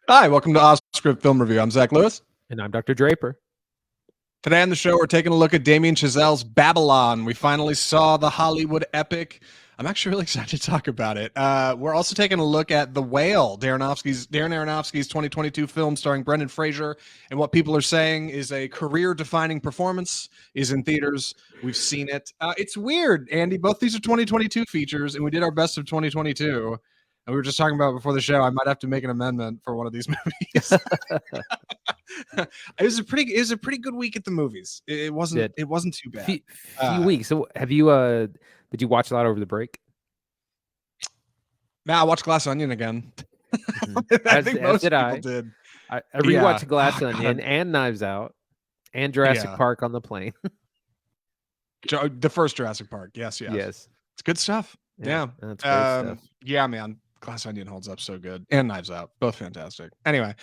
Hi, welcome to Oscar Film Review. I'm Zach Lewis. And I'm Dr. Draper. Today on the show, we're taking a look at Damien Chazelle's Babylon. We finally saw the Hollywood epic. I'm actually really excited to talk about it. We're also taking a look at The Whale, Darren Aronofsky's 2022 film starring Brendan Fraser, and what people are saying is a career-defining performance, is in theaters. We've seen it. It's weird, Andy. Both these are 2022 features, and we did our best of 2022. And we were just talking about before the show, I might have to make an amendment for one of these movies. It was a pretty good week at the movies. It wasn't too bad. Few weeks. So have you did you watch a lot over the break? Now I watched Glass Onion again. I think most people did. I rewatched Glass Onion and Knives Out and Jurassic Park on the plane. The first Jurassic Park. Yes. It's good stuff. Yeah. That's great stuff. Yeah, man. Glass Onion holds up so good, and Knives Out, both fantastic. Anyway,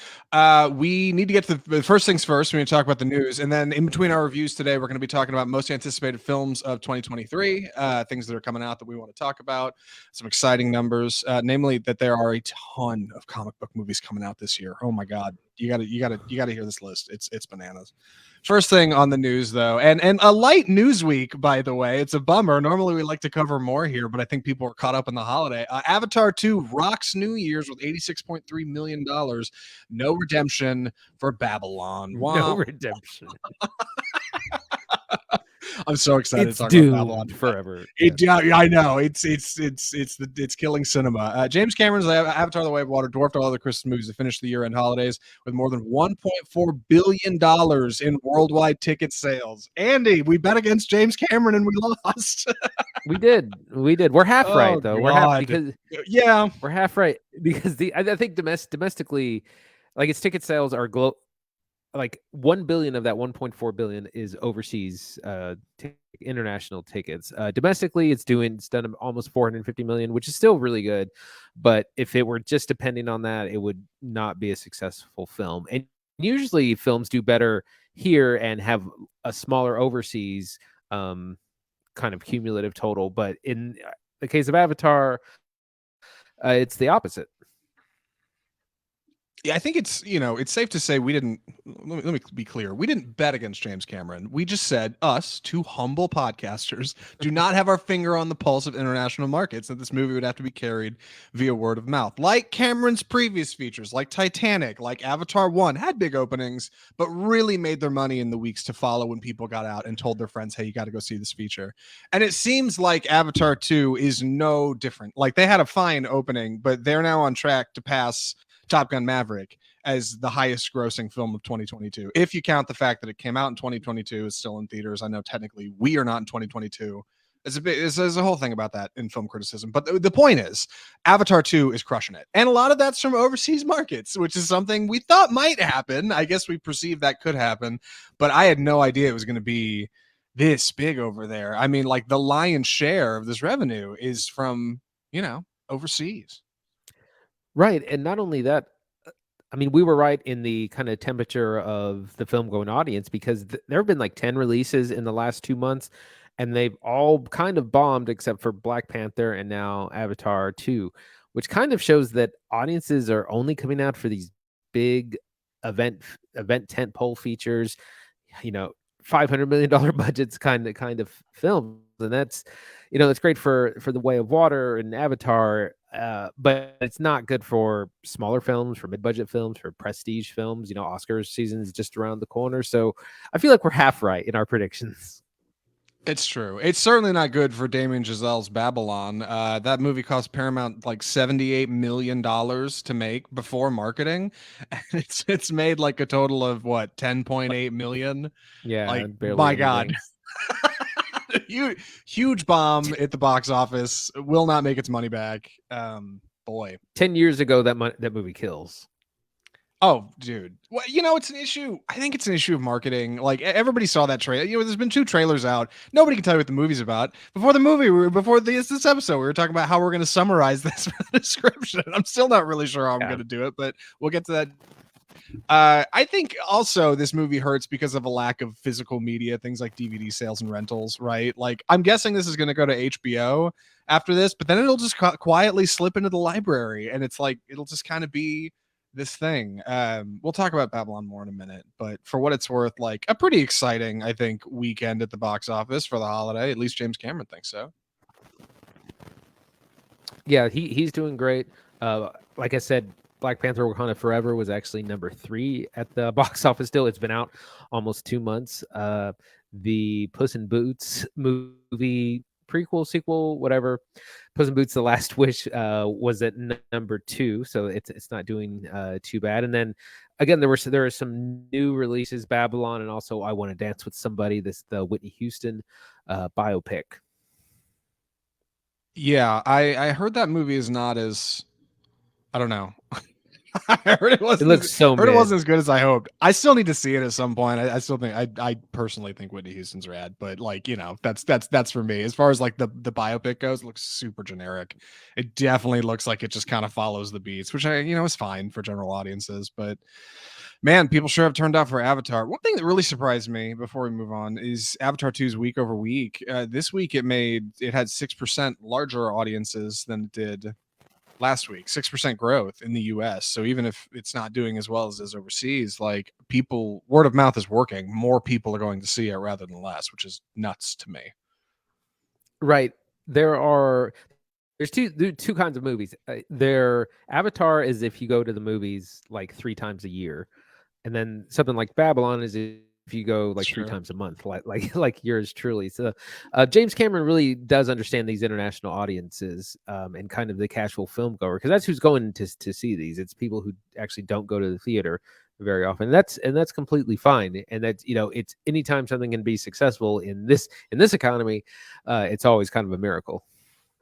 we need to get to the first things first. We need to talk about the news, and then in between our reviews today, we're going to be talking about most anticipated films of 2023, things that are coming out that we want to talk about, some exciting numbers, namely that there are a ton of comic book movies coming out this year. Oh my God, you got to hear this list. It's bananas. First thing on the news, though, and a light news week, by the way. It's a bummer. Normally, we like to cover more here, but I think people are caught up in the holiday. Avatar 2 rocks New Year's with $86.3 million. No redemption for Babylon. Wow. No redemption. I'm so excited it's to talk doomed about Babylon forever. I know it's killing cinema. James Cameron's Avatar: The Way of Water dwarfed all other Christmas movies to finish the year-end holidays with more than $1.4 billion in worldwide ticket sales. Andy, we bet against James Cameron and we lost. We did. We're half right though. God. We're half right because I think domestically, like its ticket sales are like 1 billion of that 1.4 billion is overseas international tickets. Domestically it's done almost 450 million, which is still really good, but if it were just depending on that, it would not be a successful film. And usually films do better here and have a smaller overseas kind of cumulative total, but in the case of Avatar, it's the opposite. Yeah, I think it's safe to say we didn't. Let me be clear. We didn't bet against James Cameron. We just said us, two humble podcasters, do not have our finger on the pulse of international markets. That this movie would have to be carried via word of mouth, like Cameron's previous features, like Titanic, like Avatar 1, had big openings, but really made their money in the weeks to follow when people got out and told their friends, "Hey, you got to go see this feature." And it seems like Avatar 2 is no different. Like they had a fine opening, but they're now on track to pass Top Gun Maverick as the highest grossing film of 2022. If you count the fact that it came out in 2022, is still in theaters. I know technically we are not in 2022. There's a whole thing about that in film criticism. But the point is, Avatar 2 is crushing it. And a lot of that's from overseas markets, which is something we thought might happen. I guess we perceived that could happen, but I had no idea it was going to be this big over there. I mean, like the lion's share of this revenue is from, overseas. Right. And not only that, I mean, we were right in the kind of temperature of the film going audience because there have been like 10 releases in the last 2 months and they've all kind of bombed except for Black Panther and now Avatar 2, which kind of shows that audiences are only coming out for these big event tentpole features, $500 million budgets kind of films. And that's, it's great for The Way of Water and Avatar. But it's not good for smaller films, for mid-budget films, for prestige films. Oscars season is just around the corner. So I feel like we're half right in our predictions. It's true. It's certainly not good for Damien Chazelle's Babylon. That movie cost Paramount like $78 million to make before marketing. And it's made like a total of what, 10.8 million? Yeah. Like, my God. Huge bomb at the box office. Will not make its money back. Boy. 10 years ago, that movie kills. Oh, dude. Well, it's an issue. I think it's an issue of marketing. Like everybody saw that trailer. There's been 2 trailers out. Nobody can tell you what the movie's about. Before this episode, we were talking about how we're going to summarize this description. I'm still not really sure how I'm going to do it, but we'll get to that. I think also this movie hurts because of a lack of physical media, things like DVD sales and rentals, right? Like I'm guessing this is going to go to HBO after this, but then it'll just quietly slip into the library, and it's like it'll just kind of be this thing. We'll talk about Babylon more in a minute, but for what it's worth, like a pretty exciting, I think, weekend at the box office for the holiday. At least James Cameron thinks so. Yeah, he's doing great. Like I said, Black Panther: Wakanda Forever was actually number 3 at the box office. Still, it's been out almost 2 months. The Puss in Boots movie prequel, sequel, whatever, Puss in Boots: The Last Wish was at number 2, so it's not doing too bad. And then again, there are some new releases, Babylon, and also I Want to Dance with Somebody. The Whitney Houston biopic. Yeah, I heard that movie is not as, I don't know. I heard it wasn't. looks so Heard it mid. wasn't as good as I hoped. I still need to see it at some point. I still think I personally think Whitney Houston's rad, but like that's for me. As far as like the biopic goes, it looks super generic. It definitely looks like it just kind of follows the beats, which is fine for general audiences. But man, people sure have turned out for Avatar. One thing that really surprised me before we move on is Avatar 2's week over week. This week it had 6% larger audiences than it did last week. 6% growth in the US. So even if it's not doing as well as it is overseas, like people, word of mouth is working. More people are going to see it rather than less, which is nuts to me. Right. There's two kinds of movies. Their Avatar is if you go to the movies like 3 times a year, and then something like Babylon is if you go like Sure. 3 times a month, like yours truly. So James Cameron really does understand these international audiences and kind of the casual film goer, because that's who's going to see these. It's people who actually don't go to the theater very often. That's completely fine. And that's, it's anytime something can be successful in this economy, it's always kind of a miracle.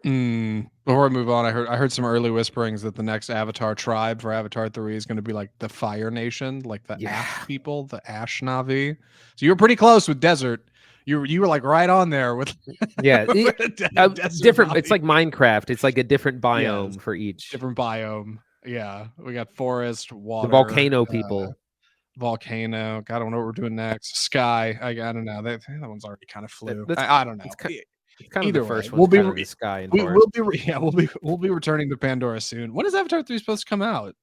Before I move on, I heard some early whisperings that the next Avatar tribe for Avatar 3 is going to be like the Fire Nation, like the Ash people, the Ash Navi. So you were pretty close with desert. You were like right on there with Yeah, different. It's like Minecraft. It's like a different biome for each. Different biome. Yeah, we got forest, water, the volcano people. Volcano. God, I don't know what we're doing next. Sky. I don't know. That one's already kind of flew. I don't know. It's kind Either of the first way, one. We'll be the sky and we'll be returning to Pandora soon. When is Avatar 3 supposed to come out?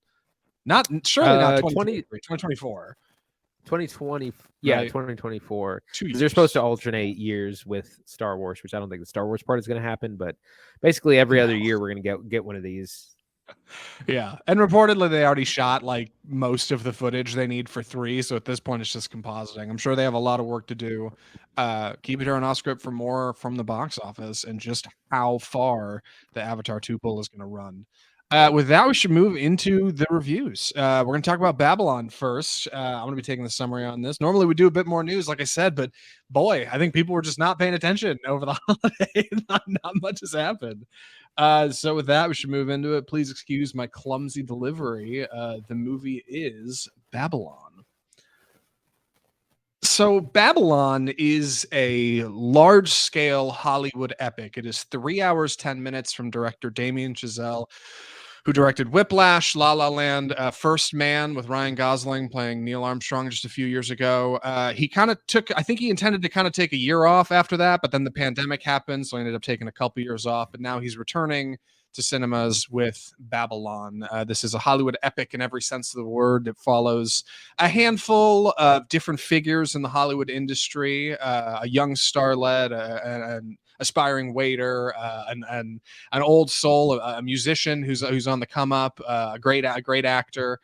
Surely not 2024. 2020. Yeah, 2024. 2 years. They're supposed to alternate years with Star Wars, which I don't think the Star Wars part is going to happen. But basically, every other year we're going to get one of these. Yeah, and reportedly they already shot like most of the footage they need for 3, so at this point it's just compositing. I'm sure they have a lot of work to do. Keep it here on Off Script for more from the box office and just how far the Avatar 2 pull is going to run. With that, we should move into the reviews. We're going to talk about Babylon first. I'm going to be taking the summary on this. Normally, we do a bit more news, like I said, but boy, I think people were just not paying attention over the holiday. Not much has happened. So with that, we should move into it. Please excuse my clumsy delivery. The movie is Babylon. So Babylon is a large-scale Hollywood epic. It is 3 hours, 10 minutes from director Damien Chazelle, who directed Whiplash, La La Land, First Man with Ryan Gosling playing Neil Armstrong just a few years ago. He kind of I think he intended to kind of take a year off after that, but then the pandemic happened, so he ended up taking a couple years off, and now he's returning to cinemas with Babylon. This is a Hollywood epic in every sense of the word. It follows a handful of different figures in the Hollywood industry, a young starlet, an aspiring waiter, an old soul, a musician who's on the come up, a great actor.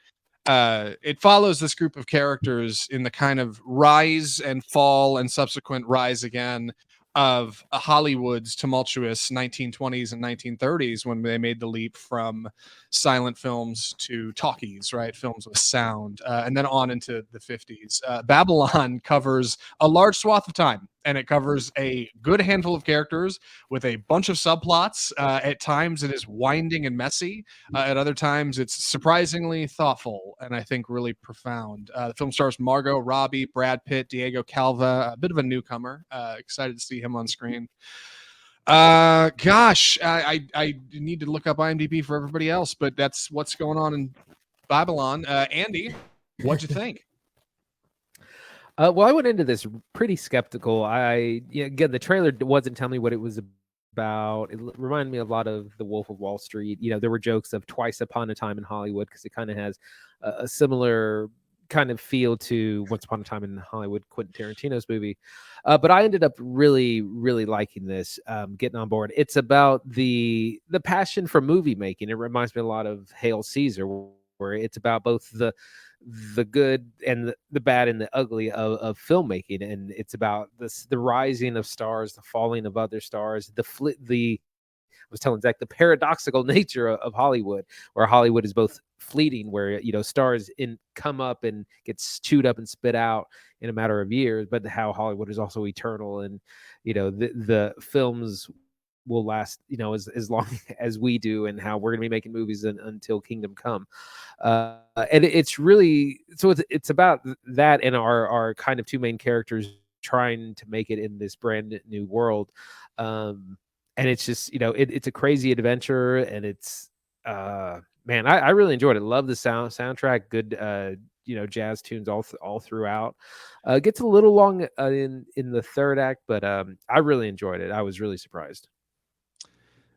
It follows this group of characters in the kind of rise and fall and subsequent rise again of Hollywood's tumultuous 1920s and 1930s, when they made the leap from silent films to talkies, right? Films with sound, and then on into the 50s. Babylon covers a large swath of time, and it covers a good handful of characters with a bunch of subplots. At times it is winding and messy. At other times it's surprisingly thoughtful and I think really profound. The film stars Margot Robbie, Brad Pitt, Diego Calva, a bit of a newcomer. Excited to see him on screen. Gosh, I need to look up IMDb for everybody else, but that's what's going on in Babylon. Andy, what'd you think? Well, I went into this pretty skeptical. Again, the trailer wasn't telling me what it was about, reminded me a lot of The Wolf of Wall Street. There were jokes of Twice Upon a Time in Hollywood because it kind of has a similar kind of feel to Once Upon a Time in Hollywood, Quentin Tarantino's movie. But I ended up really, really liking this, getting on board. It's about the passion for movie making. It reminds me a lot of Hail Caesar, where it's about both the good and the bad and the ugly of filmmaking, and it's about the rising of stars, the falling of other stars, the I was telling Zach the paradoxical nature of Hollywood, where Hollywood is both fleeting, where stars come up and gets chewed up and spit out in a matter of years, but how Hollywood is also eternal, and the films will last as long as we do, and how we're going to be making movies until kingdom come. And it's really, so it's about that, and our kind of two main characters trying to make it in this brand new world. And it's just it's a crazy adventure, and it's man, I really enjoyed it. Love the soundtrack, good jazz tunes all throughout. Gets a little long in the third act, but I really enjoyed it. I was really surprised.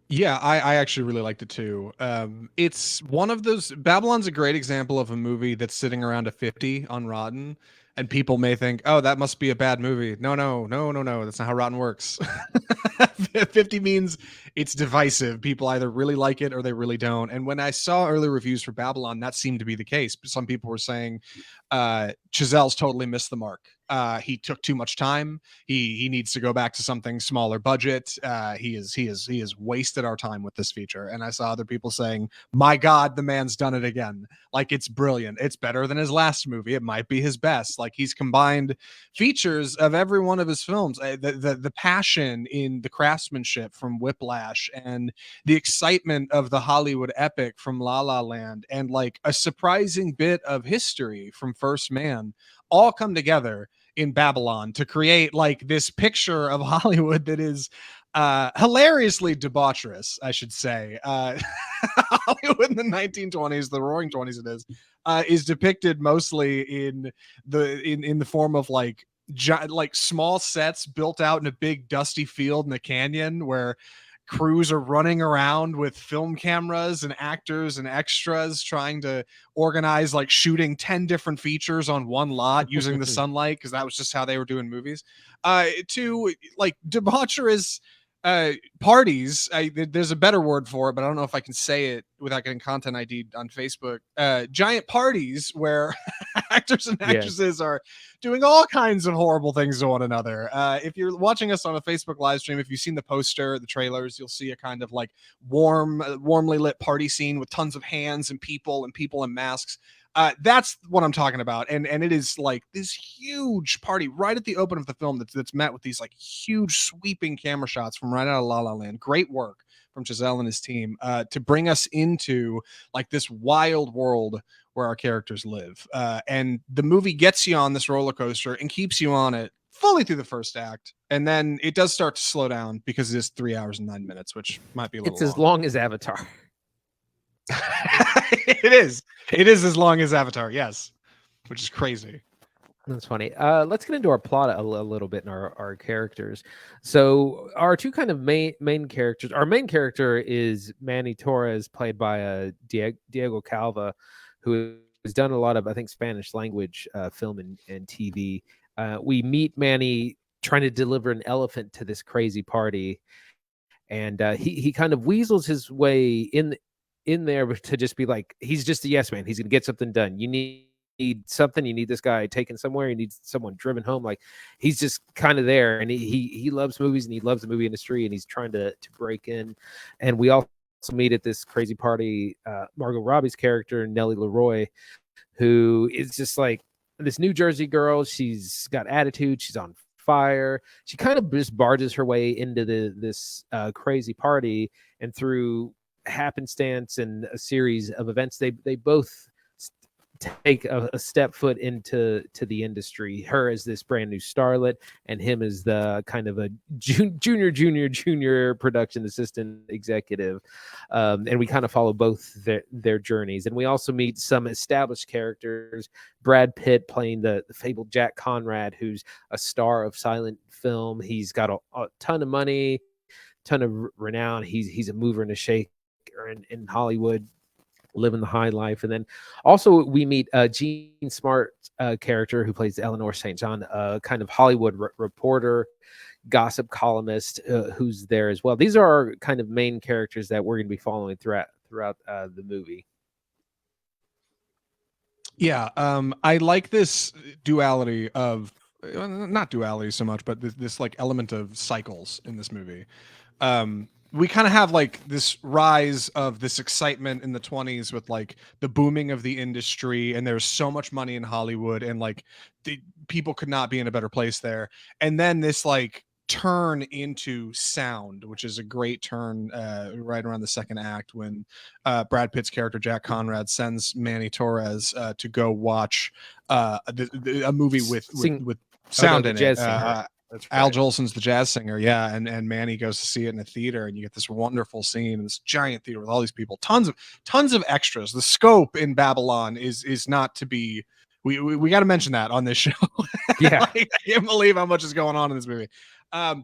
Yeah, I actually really liked it too. It's one of those. Babylon's a great example of a movie that's sitting around a 50 on Rotten, and people may think, "Oh, that must be a bad movie." No, no, no, no, no. That's not how Rotten works. 50 means it's divisive. People either really like it or they really don't. And when I saw early reviews for Babylon, that seemed to be the case. Some people were saying Chazelle's totally missed the mark. He took too much time. He needs to go back to something smaller budget. He has wasted our time with this feature. And I saw other people saying, "My God, the man's done it again. Like, it's brilliant. It's better than his last movie. It might be his best." Like, he's combined features of every one of his films. The passion in the craftsmanship from Whiplash, and the excitement of the Hollywood epic from La La Land, and like a surprising bit of history from First Man, all come together in Babylon to create like this picture of Hollywood that is hilariously debaucherous, I should say. Hollywood in the 1920s, the Roaring 20s, is depicted mostly in the form of like like small sets built out in a big dusty field in the canyon, where crews are running around with film cameras and actors and extras trying to organize like shooting 10 different features on one lot using the sunlight, because that was just how they were doing movies. To like debaucherous parties. There's a better word for it, but I don't know if I can say it without getting content ID on Facebook. Giant parties where actors and actresses are doing all kinds of horrible things to one another. If you're watching us on a Facebook live stream, if you've seen the poster, the trailers, you'll see a kind of like warmly lit party scene with tons of hands and people in masks. That's what I'm talking about, and it is like this huge party right at the open of the film that's met with these like huge sweeping camera shots from right out of La La Land. Great work from Chazelle and his team to bring us into like this wild world where our characters live, and the movie gets you on this roller coaster and keeps you on it fully through the first act, and then it does start to slow down because it is 3 hours and 9 minutes, which might be a little It's as long as Avatar. It is. It is as long as Avatar, yes, which is crazy. That's funny. Let's get into our plot a little bit and our characters. So our two kind of main characters. Our main character is Manny Torres, played by Diego Calva, who has done a lot of, I think, Spanish language film and TV. We meet Manny trying to deliver an elephant to this crazy party, and he kind of weasels his way in there to just be like, he's just a yes man. He's gonna get something done. You need something. You need this guy taken somewhere. You need someone driven home. Like, he's just kind of there, and he loves movies, and he loves the movie industry, and he's trying to break in. And we also meet at this crazy party Margot Robbie's character Nellie Leroy, who is just like this New Jersey girl. She's got attitude. She's on fire. She kind of just barges her way into this crazy party, and through happenstance and a series of events, they both take a step foot into the industry. Her as this brand new starlet, and him as the kind of a junior production assistant executive. And we kind of follow both their journeys. And we also meet some established characters. Brad Pitt playing the fabled Jack Conrad, who's a star of silent film. He's got a ton of money, ton of renown. He's a mover and a shaker in Hollywood, living the high life. And then also we meet Gene Smart's character who plays Eleanor St. John, a kind of Hollywood reporter, gossip columnist who's there as well. These are our kind of main characters that we're going to be following throughout the movie. Yeah, I like this duality of not duality so much, but this like element of cycles in this movie. We kind of have like this rise of this excitement in the 20s with like the booming of the industry, and there's so much money in Hollywood, and like the people could not be in a better place there. And then this like turn into sound, which is a great turn right around the second act when Brad Pitt's character Jack Conrad sends Manny Torres to go watch a movie with sound in it. Al Jolson's the jazz singer, yeah, and Manny goes to see it in a theater, and you get this wonderful scene in this giant theater with all these people, tons of extras. The scope in Babylon is not to be. We got to mention that on this show. Yeah, like, I can't believe how much is going on in this movie.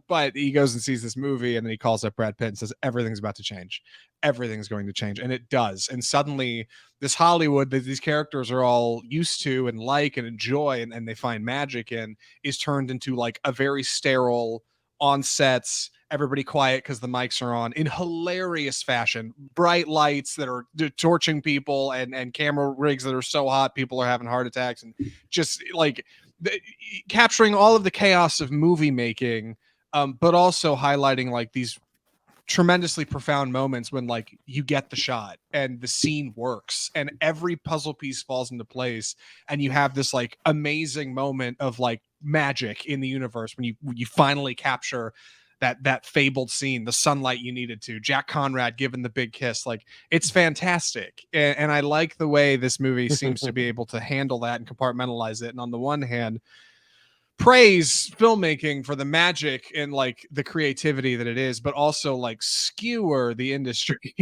But he goes and sees this movie, and then he calls up Brad Pitt and says everything's about to change. Everything's going to change, and it does. And suddenly, this Hollywood that these characters are all used to and like and enjoy, and they find magic in, is turned into like a very sterile, on sets, everybody quiet because the mics are on, in hilarious fashion, bright lights that are torching people, and camera rigs that are so hot people are having heart attacks, and just like capturing all of the chaos of movie making, but also highlighting like these tremendously profound moments when like you get the shot and the scene works and every puzzle piece falls into place, and you have this like amazing moment of like magic in the universe when you finally capture that fabled scene, the sunlight you needed to, Jack Conrad giving the big kiss. Like, it's fantastic, and I like the way this movie seems to be able to handle that and compartmentalize it. And on the one hand, praise filmmaking for the magic and like the creativity that it is, but also like skewer the industry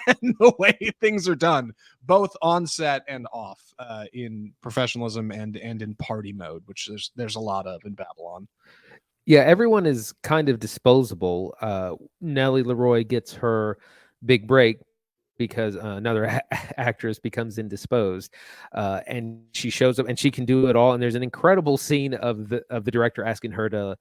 and the way things are done, both on set and off, in professionalism and in party mode, which there's a lot of in Babylon. Yeah, everyone is kind of disposable. Nellie Leroy gets her big break because another actress becomes indisposed, and she shows up and she can do it all. And there's an incredible scene of the director asking her to,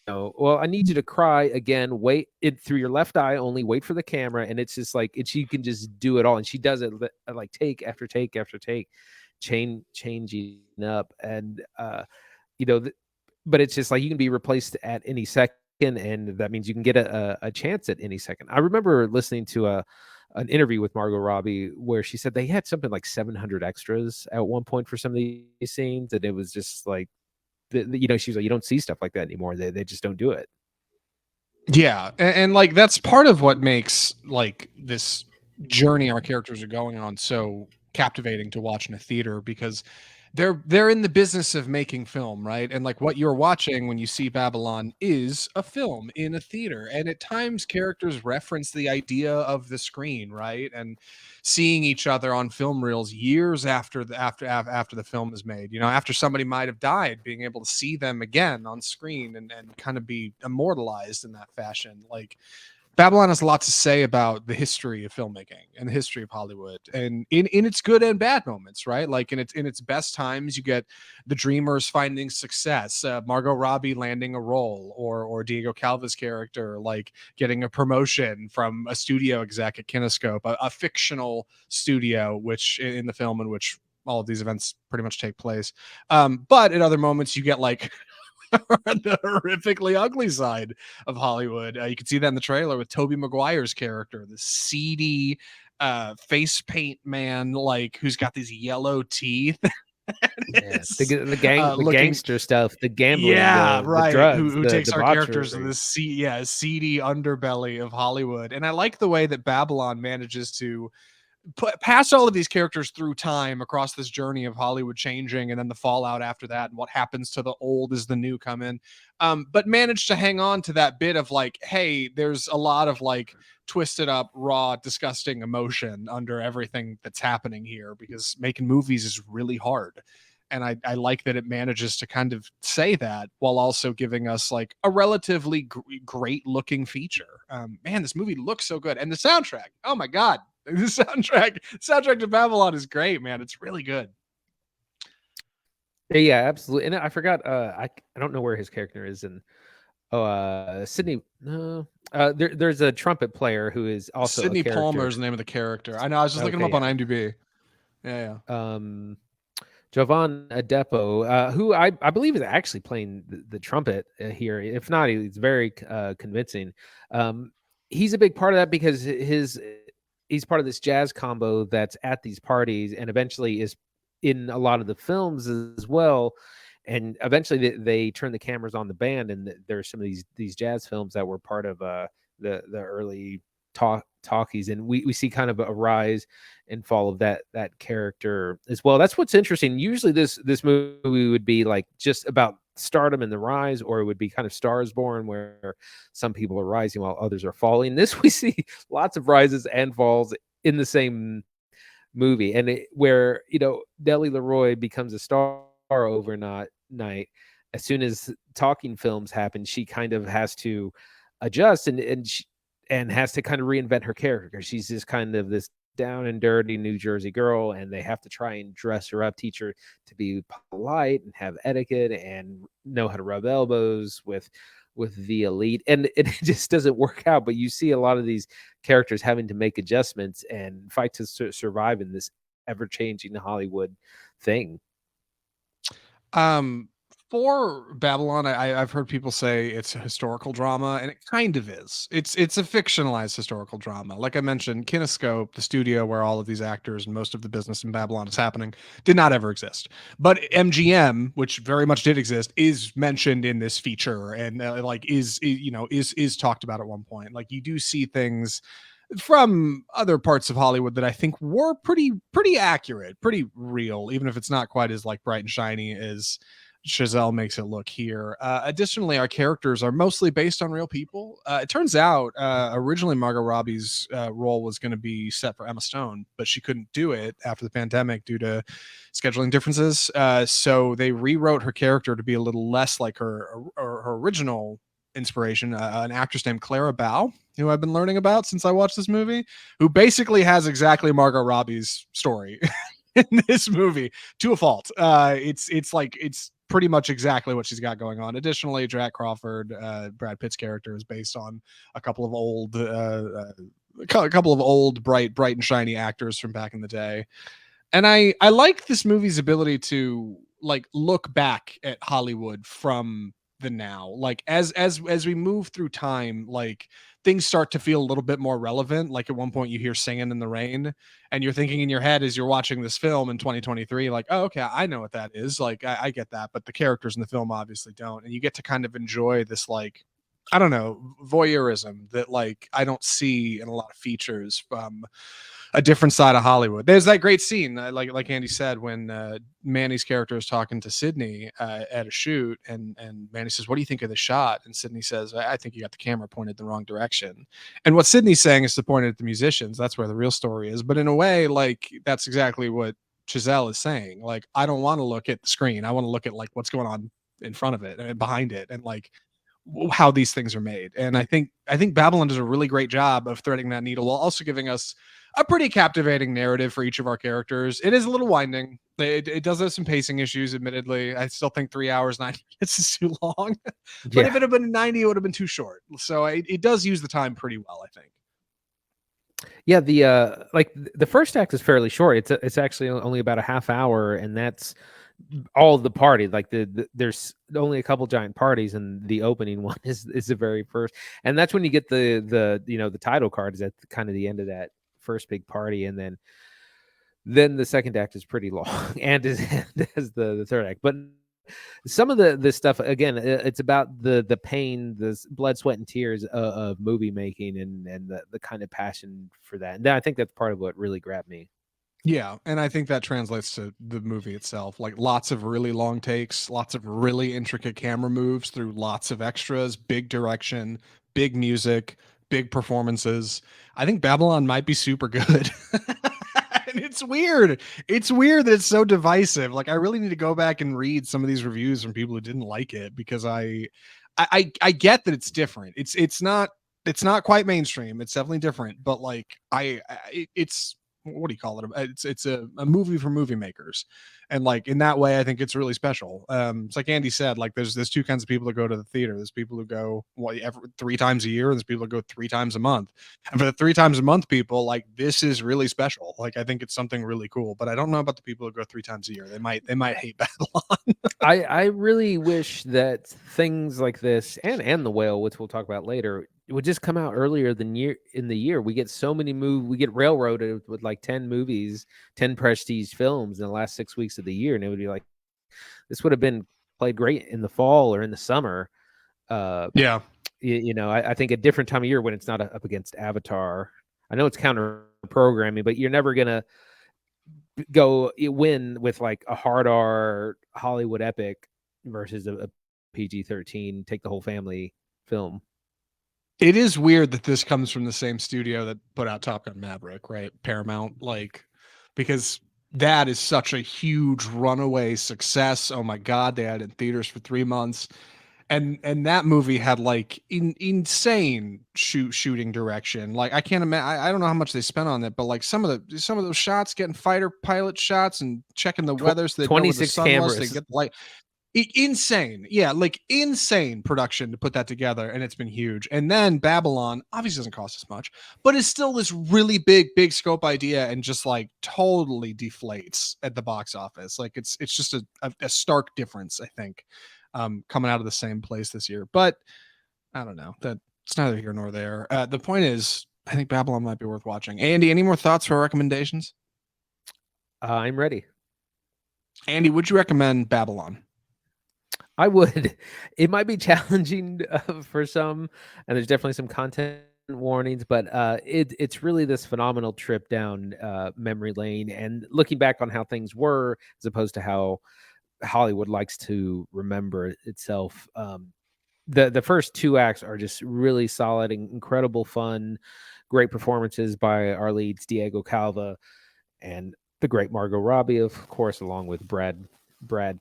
well, I need you to cry again. Wait it through your left eye only. Wait for the camera, and it's just like she can just do it all, and she does it like take after take after take, changing up, and but it's just like you can be replaced at any second, and that means you can get a chance at any second. I remember listening to an interview with Margot Robbie where she said they had something like 700 extras at one point for some of these scenes, and it was just like, she was like, you don't see stuff like that anymore. They just don't do it. Yeah, and like that's part of what makes like this journey our characters are going on so captivating to watch in a theater, because they're in the business of making film, right? And like what you're watching when you see Babylon is a film in a theater, and at times characters reference the idea of the screen, right? And seeing each other on film reels years after the film is made, after somebody might have died, being able to see them again on screen and kind of be immortalized in that fashion. Like, Babylon has a lot to say about the history of filmmaking and the history of Hollywood, and in its good and bad moments, right? Like in its best times, you get the dreamers finding success, Margot Robbie landing a role, or Diego Calva's character like getting a promotion from a studio exec at Kinescope, a fictional studio, which in the film in which all of these events pretty much take place. But at other moments, you get like the horrifically ugly side of Hollywood. You can see that in the trailer with Tobey Maguire's character, the seedy face paint man, like who's got these yellow teeth. The gangster stuff, the gambling, yeah, the right. drugs, Who the takes our characters to debauchery. this seedy underbelly of Hollywood. And I like the way that Babylon manages to pass all of these characters through time across this journey of Hollywood changing, and then the fallout after that, and what happens to the old as the new come in, but manage to hang on to that bit of like, hey, there's a lot of like twisted up, raw, disgusting emotion under everything that's happening here, because making movies is really hard. and I like that it manages to kind of say that while also giving us like a relatively great looking feature. Man, this movie looks so good, and the soundtrack. Oh my god, the soundtrack to Babylon is great, man. It's really good. Yeah, absolutely. And I forgot. I don't know where his character is in. Oh, Sydney. No, there's a trumpet player who is also a Sidney Palmer character. is the name of the character. I know. I was just looking him Okay, up on yeah. IMDb. Yeah, yeah. Jovan Adepo, who I believe is actually playing the trumpet here. If not, he's very convincing. He's a big part of that because he's part of this jazz combo that's at these parties and eventually is in a lot of the films as well. And eventually they turn the cameras on the band, and there's some of these jazz films that were part of the early talkies, and we see kind of a rise and fall of that character as well. That's what's interesting. Usually this movie would be like just about stardom and the rise, or it would be kind of Stars Born, where some people are rising while others are falling. This we see lots of rises and falls in the same movie, and where Nellie Leroy becomes a star overnight. As soon as talking films happen, she kind of has to adjust and has to kind of reinvent her character. She's just kind of this down and dirty New Jersey girl, and they have to try and dress her up, teach her to be polite and have etiquette and know how to rub elbows with the elite, and it just doesn't work out. But you see a lot of these characters having to make adjustments and fight to survive in this ever-changing Hollywood thing. For Babylon, I've heard people say it's a historical drama, and it kind of is. It's a fictionalized historical drama. Like I mentioned, Kinescope, the studio where all of these actors and most of the business in Babylon is happening, did not ever exist. But MGM, which very much did exist, is mentioned in this feature, and like is talked about at one point. Like you do see things from other parts of Hollywood that I think were pretty accurate, pretty real, even if it's not quite as like bright and shiny as Chazelle makes it look here. Additionally, our characters are mostly based on real people. It turns out originally Margot Robbie's role was going to be set for Emma Stone, but she couldn't do it after the pandemic due to scheduling differences. So they rewrote her character to be a little less like her original inspiration, an actress named Clara Bow, who I've been learning about since I watched this movie, who basically has exactly Margot Robbie's story in this movie to a fault. It's pretty much exactly what she's got going on. Additionally, Jack Crawford, Brad Pitt's character, is based on a couple of old bright and shiny actors from back in the day. And I like this movie's ability to like look back at Hollywood from the now. Like as we move through time, like things start to feel a little bit more relevant. Like at one point you hear Singing in the Rain, and you're thinking in your head as you're watching this film in 2023, like, oh, okay, I know what that is. Like I get that, but the characters in the film obviously don't. And you get to kind of enjoy this, like, I don't know, voyeurism that like I don't see in a lot of features from a different side of Hollywood. There's that great scene, like Andy said, when Manny's character is talking to Sydney at a shoot, and Manny says, "What do you think of the shot?" And Sydney says, "I think you got the camera pointed the wrong direction." And what Sydney's saying is to point it at the musicians. That's where the real story is. But in a way, like that's exactly what Chazelle is saying. Like, I don't want to look at the screen. I want to look at like what's going on in front of it and behind it, and like how these things are made. And I think Babylon does a really great job of threading that needle while also giving us a pretty captivating narrative for each of our characters. It is a little winding. It does have some pacing issues, admittedly. I still think 3 hours, 9 minutes is too long. But if it had been 90, it would have been too short. So it does use the time pretty well, I think. Yeah, the first act is fairly short. It's actually only about a half hour, and that's all the party. Like there's only a couple giant parties, and the opening one is the very first, and that's when you get the title card is at kind of the end of that first big party, and then the second act is pretty long, and as the third act. But some of the stuff, again, it's about the pain, the blood, sweat, and tears of movie making, and the kind of passion for that. And I think that's part of what really grabbed me. Yeah, and I think that translates to the movie itself. Like lots of really long takes, lots of really intricate camera moves through lots of extras, big direction, big music, big performances. I think Babylon might be super good. And it's weird. It's weird that it's so divisive. Like, I really need to go back and read some of these reviews from people who didn't like it, because I get that it's different. It's not quite mainstream. It's definitely different, but like it's, what do you call it? It's a movie for movie makers, and like in that way, I think it's really special. It's like Andy said, like there's two kinds of people that go to the theater. There's people who go three times a year, and there's people who go three times a month. And for the three times a month people, like this is really special. Like I think it's something really cool. But I don't know about the people who go three times a year. They might hate Babylon. I really wish that things like this and The Whale, which we'll talk about later, would just come out earlier than in the year. We get so many we get railroaded with like 10 movies, 10 prestige films in the last 6 weeks of the year, and it would be like, this would have been played great in the fall or in the summer. Yeah. I think a different time of year when it's not up against Avatar. I know it's counter programming, but you're never gonna win with like a hard R Hollywood epic versus a PG-13 take the whole family film. It is weird that this comes from the same studio that put out Top Gun Maverick, right? Paramount, like, because that is such a huge runaway success. Oh my God, they had it in theaters for 3 months. And that movie had like insane shooting direction. Like I can't imagine. I don't know how much they spent on it, but like some of those shots, getting fighter pilot shots and checking the weather so they know where the 26 sun cameras. was. They get the light. Insane. Yeah, like insane production to put that together, and it's been huge. And then Babylon obviously doesn't cost as much, but is still this really big scope idea, and just like totally deflates at the box office. Like it's just a stark difference, I think, coming out of the same place this year. But I don't know, that it's neither here nor there. The point is, I think Babylon might be worth watching. Andy, any more thoughts or recommendations? I'm ready. Andy, would you recommend Babylon? I would. It might be challenging for some, and there's definitely some content warnings, but it's really this phenomenal trip down memory lane and looking back on how things were as opposed to how Hollywood likes to remember itself. The first two acts are just really solid and incredible fun, great performances by our leads Diego Calva and the great Margot Robbie, of course, along with Brad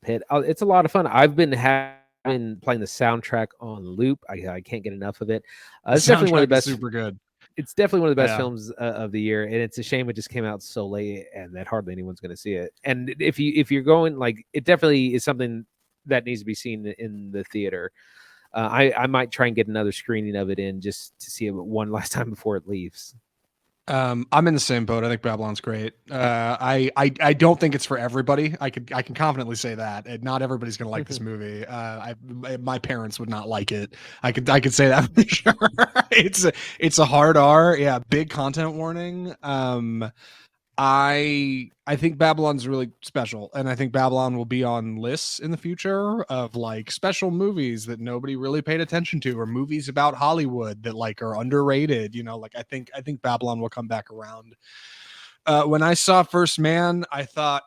Pitt. It's a lot of fun. I've been playing the soundtrack on loop. I can't get enough of it. It's definitely one of the best. Super good. It's definitely one of the best films of the year, and it's a shame it just came out so late and that hardly anyone's going to see it. And if you're going, like, it definitely is something that needs to be seen in the theater. I might try and get another screening of it in just to see it one last time before it leaves. I'm in the same boat. I think Babylon's great. I don't think it's for everybody. I can confidently say that. And not everybody's gonna like this movie. My parents would not like it. I could say that for sure. It's a hard R. Yeah, big content warning. I think Babylon's really special, and I think Babylon will be on lists in the future of like special movies that nobody really paid attention to, or movies about Hollywood that like are underrated. Like I think Babylon will come back around. When I saw First Man, I thought,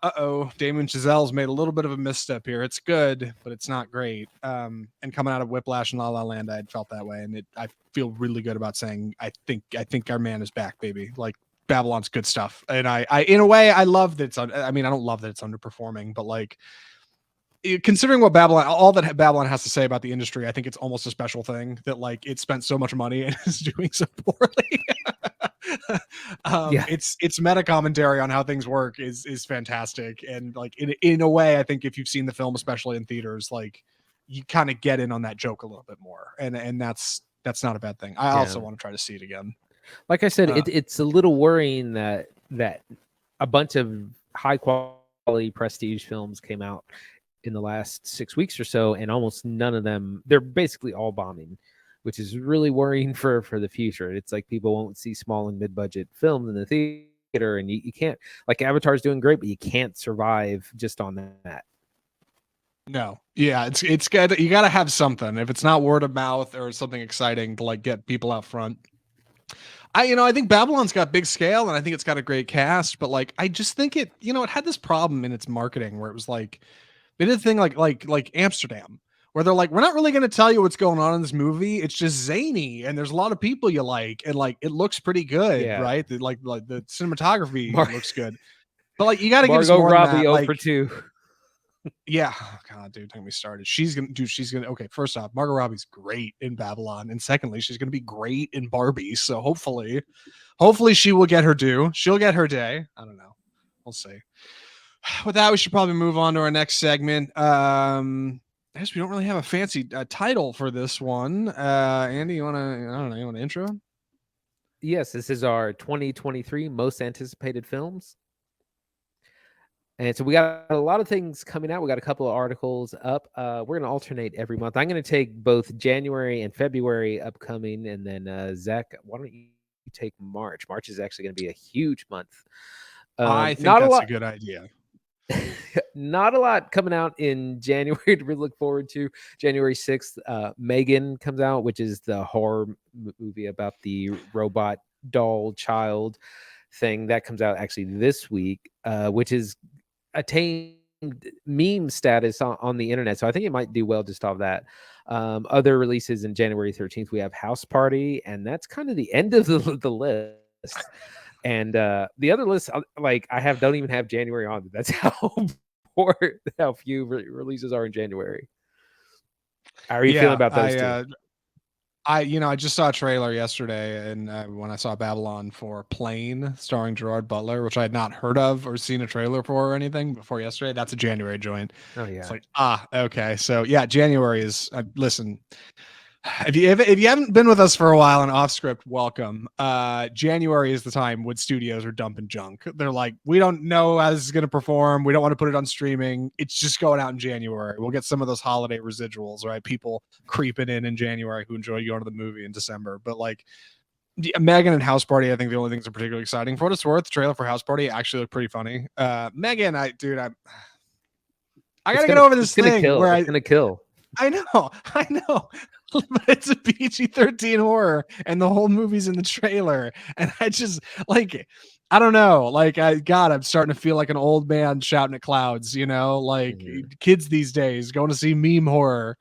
Damien Chazelle's made a little bit of a misstep here. It's good, but it's not great. And coming out of Whiplash and La La Land, I had felt that way, and I feel really good about saying I think our man is back, baby. Like, Babylon's good stuff, and I in a way I love that it's I don't love that it's underperforming, but like considering what all that Babylon has to say about the industry, I think it's almost a special thing that like it spent so much money and is doing so poorly. It's meta commentary on how things work is fantastic, and like in a way I think if you've seen the film, especially in theaters, like you kind of get in on that joke a little bit more, and that's not a bad thing. I also want to try to see it again. Like I said, it's a little worrying that a bunch of high quality prestige films came out in the last 6 weeks or so, and almost none of them, they're basically all bombing, which is really worrying for the future. It's like people won't see small and mid-budget films in the theater, and you can't, like, Avatar's doing great, but you can't survive just on that. No. Yeah, it's good. You got to have something. If it's not word of mouth or something exciting to like get people out front. I think Babylon's got big scale, and I think it's got a great cast, but like I just think it had this problem in its marketing where it was like they did a thing like Amsterdam, where they're like, we're not really going to tell you what's going on in this movie. It's just zany, and there's a lot of people you like, and like it looks pretty good, right? The cinematography looks good. But like, you got to give us Margot more than Robbie that. 0 Like, for 2. yeah, oh, God, dude, don't get me started. She's gonna. Okay, first off, Margot Robbie's great in Babylon, and secondly, she's gonna be great in Barbie. So hopefully she will get her due. She'll get her day. I don't know. We'll see. With that, we should probably move on to our next segment. I guess we don't really have a fancy title for this one. Andy, you want to intro? Yes, this is our 2023 most anticipated films. And so we got a lot of things coming out. We got a couple of articles up. We're going to alternate every month. I'm going to take both January and February upcoming. And then, Zach, why don't you take March? March is actually going to be a huge month. I think not that's a lot. A good idea. Not a lot coming out in January to really look forward to. January 6th, Megan comes out, which is the horror movie about the robot doll child thing. That comes out actually this week, which is attained meme status on the internet. So I think it might do well just off that. Other releases in January 13th, we have House Party, and that's kind of the end of the list. And the other list, like I don't even have January on. That's how poor, how few releases are in January. How are you feeling about those two? I just saw a trailer yesterday, and when I saw Babylon for Plane, starring Gerard Butler, which I had not heard of or seen a trailer for or anything before yesterday. That's a January joint. Oh yeah, it's like okay, so yeah, January is. Listen, if you haven't been with us for a while and off script, welcome. January is the time when studios are dumping junk. They're like, we don't know how this is going to perform. We don't want to put it on streaming. It's just going out in January. We'll get some of those holiday residuals, right? People creeping in January who enjoy going to the movie in December. But like Megan and House Party, I think the only things that are particularly exciting. For what it's worth, the trailer for House Party actually looked pretty funny. Megan, I gotta get over this thing where it's gonna kill. I know, but it's a PG-13 horror, and the whole movie's in the trailer, and I just like, I don't know, like I'm starting to feel like an old man shouting at clouds, like kids these days going to see meme horror.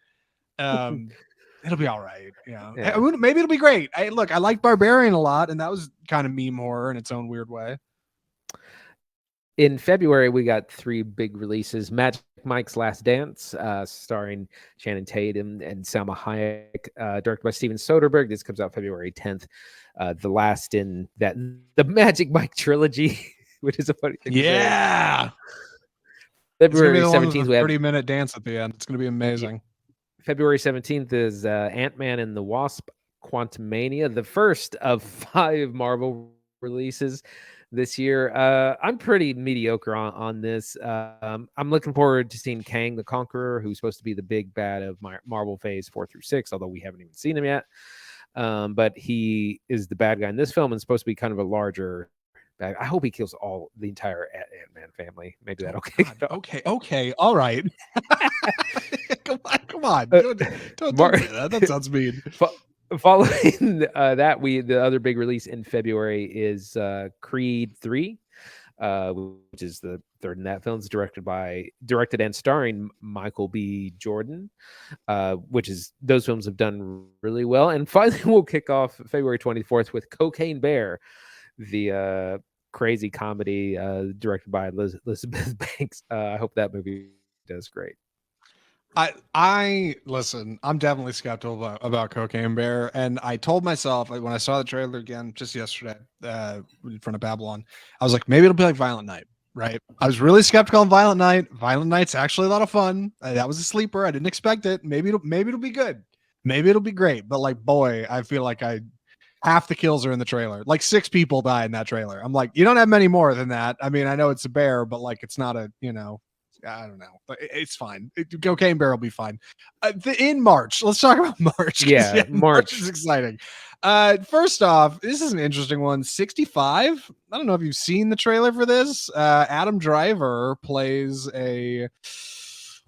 It'll be all right, yeah. Maybe it'll be great. I like Barbarian a lot, and that was kind of meme horror in its own weird way. In February, we got 3 big releases. Magic Mike's Last Dance, starring Channing Tatum and Salma Hayek, directed by Steven Soderbergh. This comes out February 10th. The last in the Magic Mike trilogy, which is a funny thing. Yeah. February 17th, we have 30-minute dance at the end. It's going to be amazing. February 17th is Ant-Man and the Wasp: Quantumania, the first of 5 Marvel releases this year. I'm pretty mediocre on this. I'm looking forward to seeing Kang the Conqueror, who's supposed to be the big bad of my Marvel phase 4 through 6, although we haven't even seen him yet. But he is the bad guy in this film and supposed to be kind of a larger bad. I hope he kills the entire Ant-Man family. Maybe that'll okay, all right. come on. Don't do that. That sounds mean. Following that, the other big release in February is Creed 3, which is the third in that film. It's directed and starring Michael B. Jordan, which is those films have done really well. And finally, we'll kick off February 24th with Cocaine Bear, the crazy comedy directed by Elizabeth Banks. I hope that movie does great. I listen, I'm definitely skeptical about Cocaine Bear, and I told myself when I saw the trailer again just yesterday in front of Babylon, I was like, maybe it'll be like Violent Night, right? I was really skeptical on Violent Night. Violent Night's actually a lot of fun. That was a sleeper. I didn't expect it. Maybe it'll be good. Maybe it'll be great. But like, boy, I feel like half the kills are in the trailer. Like 6 people die in that trailer. I'm like, you don't have many more than that. I mean, I know it's a bear, but like, it's not a, I don't know, but it's fine. Cocaine Bear will be fine. In March, let's talk about March. Yeah, March is exciting. First off, this is an interesting one. 65. I don't know if you've seen the trailer for this. Adam Driver plays an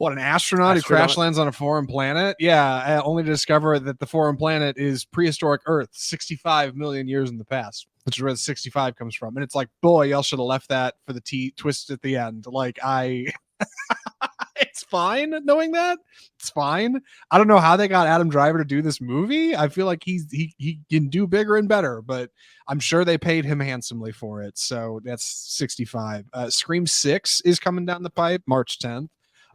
astronaut who crash lands on a foreign planet. Yeah, only to discover that the foreign planet is prehistoric Earth, 65 million years in the past, which is where the 65 comes from. And it's like, boy, y'all should have left that for the twist at the end. Like, it's fine knowing that. It's fine. I don't know how they got Adam Driver to do this movie. I feel like he can do bigger and better, but I'm sure they paid him handsomely for it. So that's 65. Scream 6 is coming down the pipe March 10th.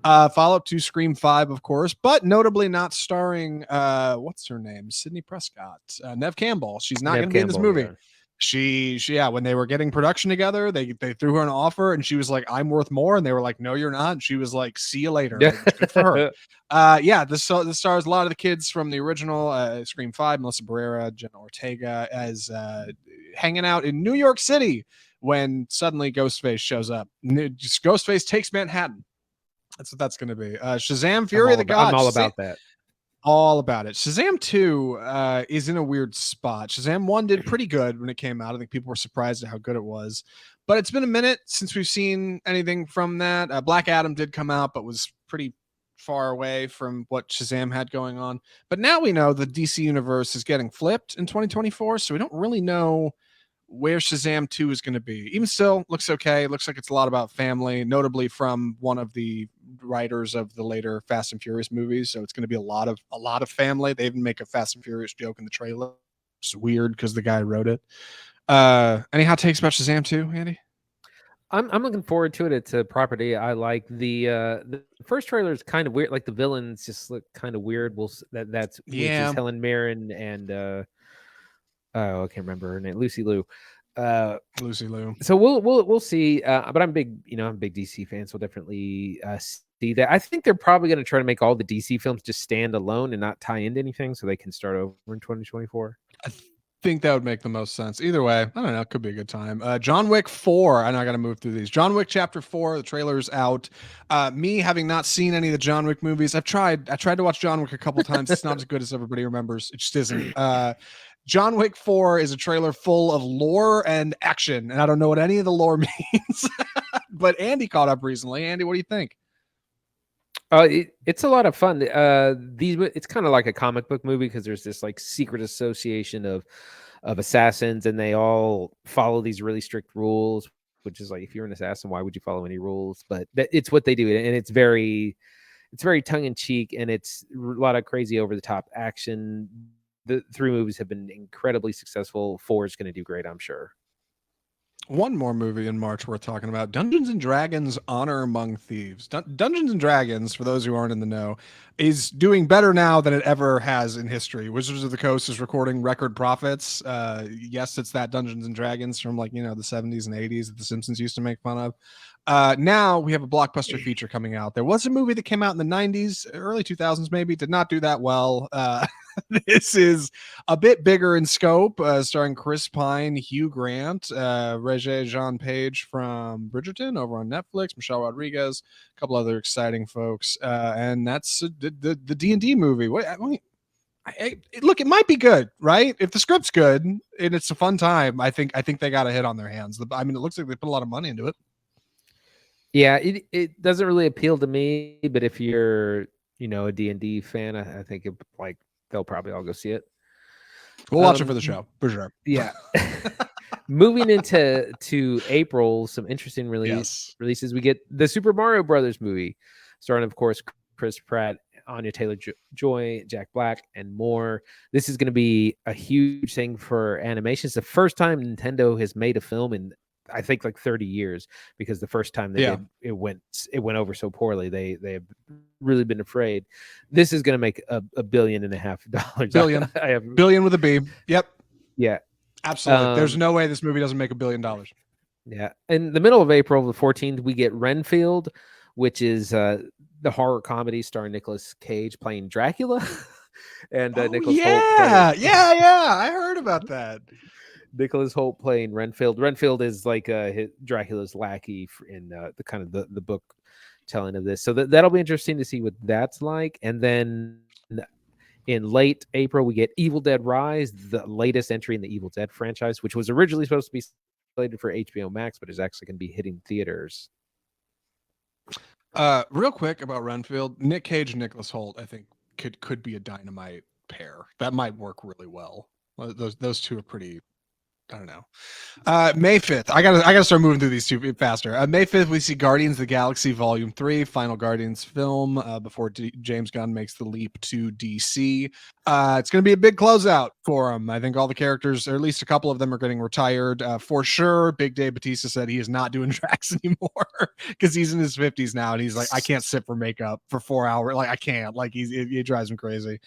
Follow up to Scream 5, of course, but notably not starring what's her name? Sydney Prescott. Nev Campbell. She's not going to be in this movie. Yeah. She yeah, when they were getting production together, they threw her an offer and she was like, I'm worth more. And they were like, no, you're not. And she was like, see you later. Like, good for her. Yeah, this stars a lot of the kids from the original Scream 5, Melissa Barrera, Jenna Ortega, as hanging out in New York City when suddenly Ghostface shows up. Ghostface takes Manhattan. That's what that's going to be. Shazam! Fury of the Gods. I'm all about that. All about it. Shazam 2 is in a weird spot. Shazam 1 did pretty good when it came out. I think people were surprised at how good it was. But it's been a minute since we've seen anything from that. Black Adam did come out, but was pretty far away from what Shazam had going on. But now we know the DC universe is getting flipped in 2024, so we don't really know where Shazam 2 is going to be. Even still, looks okay. It looks like it's a lot about family, notably from one of the writers of the later Fast and Furious movies. So it's going to be a lot of family. They even make a Fast and Furious joke in the trailer. It's weird because the guy wrote it. Any hot takes about Shazam 2, Andy? I'm looking forward to it. It's a property I like. The first trailer is kind of weird. Like the villains just look kind of weird. Which is Helen Mirren and I can't remember her name, Lucy Liu. Lucy Liu. So we'll see. But I'm big DC fan, so we'll definitely see that. I think they're probably going to try to make all the DC films just stand alone and not tie into anything, so they can start over in 2024. I think that would make the most sense. Either way, I don't know. It could be a good time. John Wick 4. I know I got to move through these. John Wick Chapter 4. The trailer's out. Me having not seen any of the John Wick movies, I tried to watch John Wick a couple times. It's not as good as everybody remembers. It just isn't. John Wick 4 is a trailer full of lore and action, and I don't know what any of the lore means. But Andy caught up recently. Andy, what do you think? It's a lot of fun. It's kind of like a comic book movie because there's this like secret association of assassins, and they all follow these really strict rules. Which is like, if you're an assassin, why would you follow any rules? But it's what they do, and it's very tongue in cheek, and it's a lot of crazy over the top action. The 3 movies have been incredibly successful. 4 is going to do great, I'm sure. One more movie in March worth talking about: Dungeons and Dragons: Honor Among Thieves. Dungeons and Dragons, for those who aren't in the know, is doing better now than it ever has in history. Wizards of the Coast is recording record profits. Yes, it's that Dungeons and Dragons from the 70s and 80s that The Simpsons used to make fun of. Now we have a blockbuster feature coming out. There was a movie that came out in the 90s, early 2000s maybe, did not do that well. This is a bit bigger in scope, starring Chris Pine, Hugh Grant, Regé-Jean Page from Bridgerton over on Netflix, Michelle Rodriguez, a couple other exciting folks, and that's the D&D movie. Look, it might be good, right? If the script's good and it's a fun time, I think they got a hit on their hands. I mean, it looks like they put a lot of money into it. Yeah, it doesn't really appeal to me, but if you're a D&D fan, I think they'll probably all go see it. We'll watch it for the show, for sure. Yeah. Moving into April, some interesting releases. We get the Super Mario Brothers movie, starring, of course, Chris Pratt, Anya Taylor-Joy, Jack Black, and more. This is going to be a huge thing for animation. It's the first time Nintendo has made a film in, I think, like 30 years, because the first time they did, it went over so poorly. They have really been afraid. This is going to make $1.5 billion. Billion with a B. Yep. Yeah. Absolutely. There's no way this movie doesn't make $1 billion. Yeah. In the middle of April, the 14th, we get Renfield, which is the horror comedy starring Nicolas Cage playing Dracula. And Nicholas Hoult. Yeah. I heard about that. Nicholas Hoult playing Renfield. Renfield is like Dracula's lackey in the kind of the book telling of this. So that'll be interesting to see what that's like. And then in late April, we get Evil Dead Rise, the latest entry in the Evil Dead franchise, which was originally supposed to be slated for HBO Max, but is actually going to be hitting theaters. Real quick about Renfield, Nick Cage and Nicholas Hoult, I think could be a dynamite pair. That might work really well. Those two are pretty I don't know. May 5th. I gotta start moving through these two faster. May 5th, we see Guardians of the Galaxy Volume 3, final Guardians film, before James Gunn makes the leap to DC. It's gonna be a big closeout for him. I think all the characters, or at least a couple of them, are getting retired. For sure, Big Dave Bautista said he is not doing Drax anymore because he's in his 50s now, and he's like, I can't sit for makeup for 4 hours. Like, I can't. Like, it drives him crazy.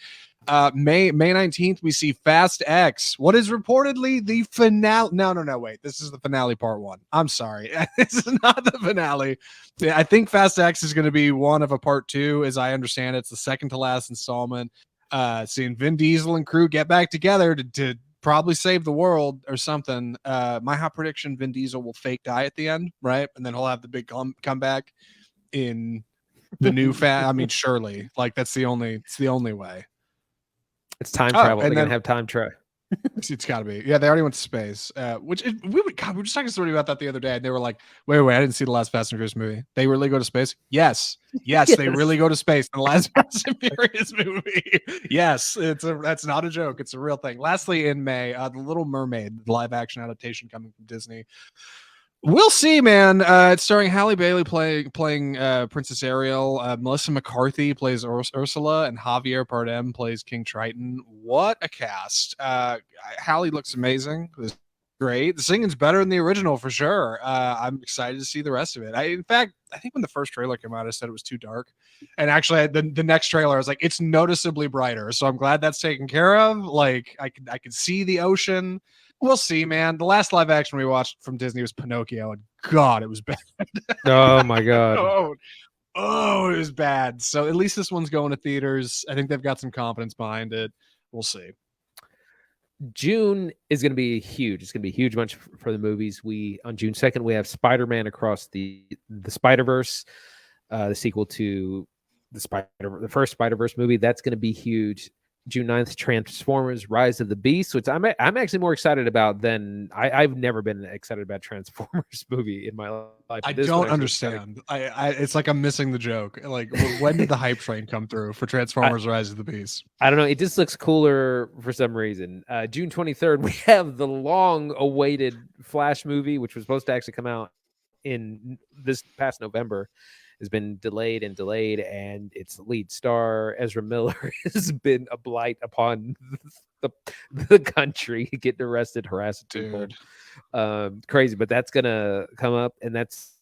May 19th, we see Fast X, what is reportedly the finale. No, wait, this is the finale part 1. I'm sorry. This is not the finale. I think Fast X is going to be one of a part 2, as I understand it. It's the second to last installment. Seeing Vin Diesel and crew get back together to probably save the world or something. My hot prediction, Vin Diesel will fake die at the end, right? And then he'll have the big comeback in the new I mean, surely, like, it's the only way. It's time travel. They're then, gonna have time travel. It's got to be. Yeah, they already went to space. We were just talking to somebody about that the other day, and they were like, "Wait, I didn't see the last Fast and Furious movie. They really go to space? Yes, yes, they really go to space in the last Fast and Furious movie. Yes, that's not a joke. It's a real thing." Lastly, in May, The Little Mermaid, the live action adaptation coming from Disney. We'll see, man. It's starring Halle Bailey playing Princess Ariel. Melissa McCarthy plays Ursula, and Javier Bardem plays King Triton. What a cast! Halle looks amazing. It's great. The singing's better than the original for sure. I'm excited to see the rest of it. In fact, I think when the first trailer came out, I said it was too dark, and actually, the next trailer, I was like, it's noticeably brighter. So I'm glad that's taken care of. Like, I could see the ocean. We'll see, man. The last live action we watched from Disney was Pinocchio, and God, it was bad. Oh my god. Oh, it was bad. So at least this one's going to theaters. I think they've got some confidence behind it. We'll see. June is going to be huge. It's going to be a huge bunch for the movies. On June 2nd, we have Spider-Man Across the Spider-Verse, the sequel to the first Spider-Verse movie. That's going to be huge. June 9th, Transformers Rise of the Beast, which I'm actually more excited about than I've never been excited about Transformers movie in my life. I don't understand. It's like I'm missing the joke. Like, when did the hype train come through for Transformers Rise of the Beast? I don't know. It just looks cooler for some reason. June 23rd, we have the long-awaited Flash movie, which was supposed to actually come out in this past November. Has been delayed, and its lead star Ezra Miller has been a blight upon the country, getting arrested, harassing people. Crazy, but that's gonna come up, and that's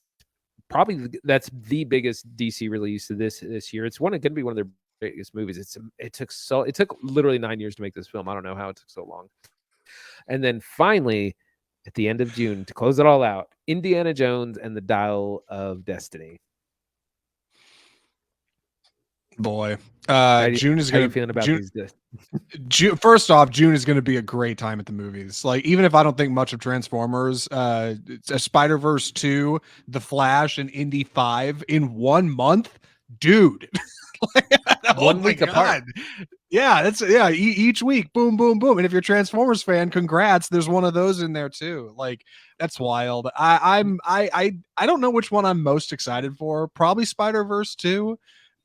the biggest DC release of this year. It's going to be one of their biggest movies. It took literally 9 years to make this film. I don't know how it took so long. And then finally, at the end of June, to close it all out, Indiana Jones and the Dial of Destiny. Boy, June is going to feeling about these days. First off, June is going to be a great time at the movies. Like, even if I don't think much of Transformers, Spider-Verse 2, The Flash, and Indy 5 in 1 month, dude. One week apart. Yeah, each week, boom, boom, boom. And if you're a Transformers fan, congrats. There's one of those in there too. Like, that's wild. I don't know which one I'm most excited for. Probably Spider-Verse 2.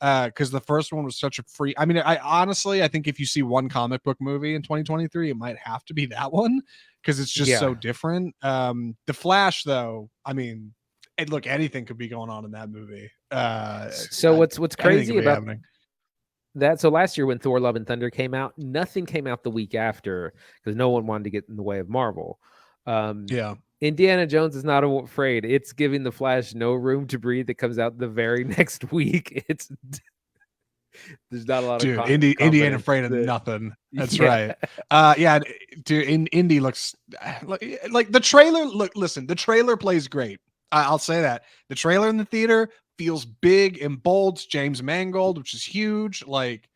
Because the first one was such a free. I mean, I honestly think if you see one comic book movie in 2023, it might have to be that one because it's just so different. The Flash, though, I mean, look, anything could be going on in that movie. So what's crazy about that? So last year when Thor: Love and Thunder came out, nothing came out the week after because no one wanted to get in the way of Marvel. Indiana Jones is not afraid. It's giving the Flash no room to breathe. It comes out the very next week. There's not a lot of Indy ain't afraid of nothing. That's right. Dude, Indy looks like the trailer. Listen, the trailer plays great. I'll say that the trailer in the theater feels big and bold. It's James Mangold, which is huge. Like,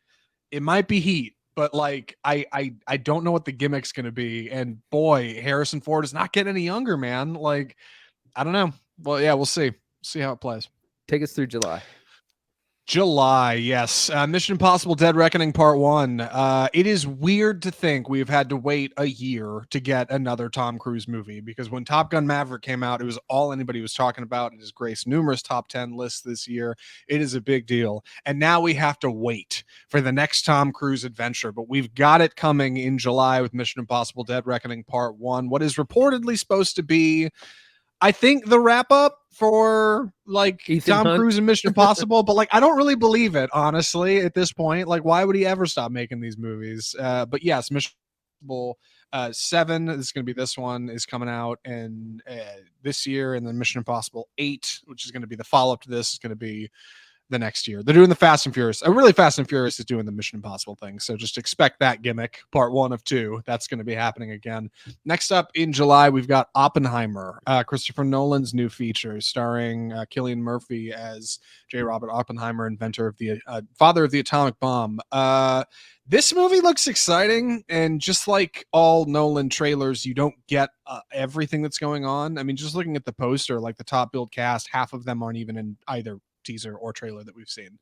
it might be heat. But like, I don't know what the gimmick's going to be. And boy, Harrison Ford is not getting any younger, man. Like, I don't know. Well, yeah, we'll see. See how it plays. Take us through July. July, yes. Mission Impossible Dead Reckoning Part 1. It is weird to think we've had to wait a year to get another Tom Cruise movie, because when Top Gun Maverick came out, it was all anybody was talking about. It has graced numerous top 10 lists this year. It is a big deal. And now we have to wait for the next Tom Cruise adventure, but we've got it coming in July with Mission Impossible Dead Reckoning Part 1. What is reportedly supposed to be, I think, the wrap up for like Ethan Tom Hunt. Cruise and Mission Impossible, but like I don't really believe it, honestly, at this point. Like, why would he ever stop making these movies? But yes, Mission Impossible 7 is going to be, this one is coming out and this year, and then Mission Impossible 8, which is going to be the follow up to this, is going to be the next year. They're doing the Fast and Furious. Really, Fast and Furious is doing the Mission Impossible thing. So just expect that gimmick, part 1 of 2. That's going to be happening again. Next up in July, we've got Oppenheimer, Christopher Nolan's new feature, starring Cillian Murphy as J. Robert Oppenheimer, inventor of the father of the atomic bomb. This movie looks exciting, and just like all Nolan trailers, you don't get everything that's going on. I mean, just looking at the poster, like the top billed cast, half of them aren't even in either teaser or trailer that we've seen,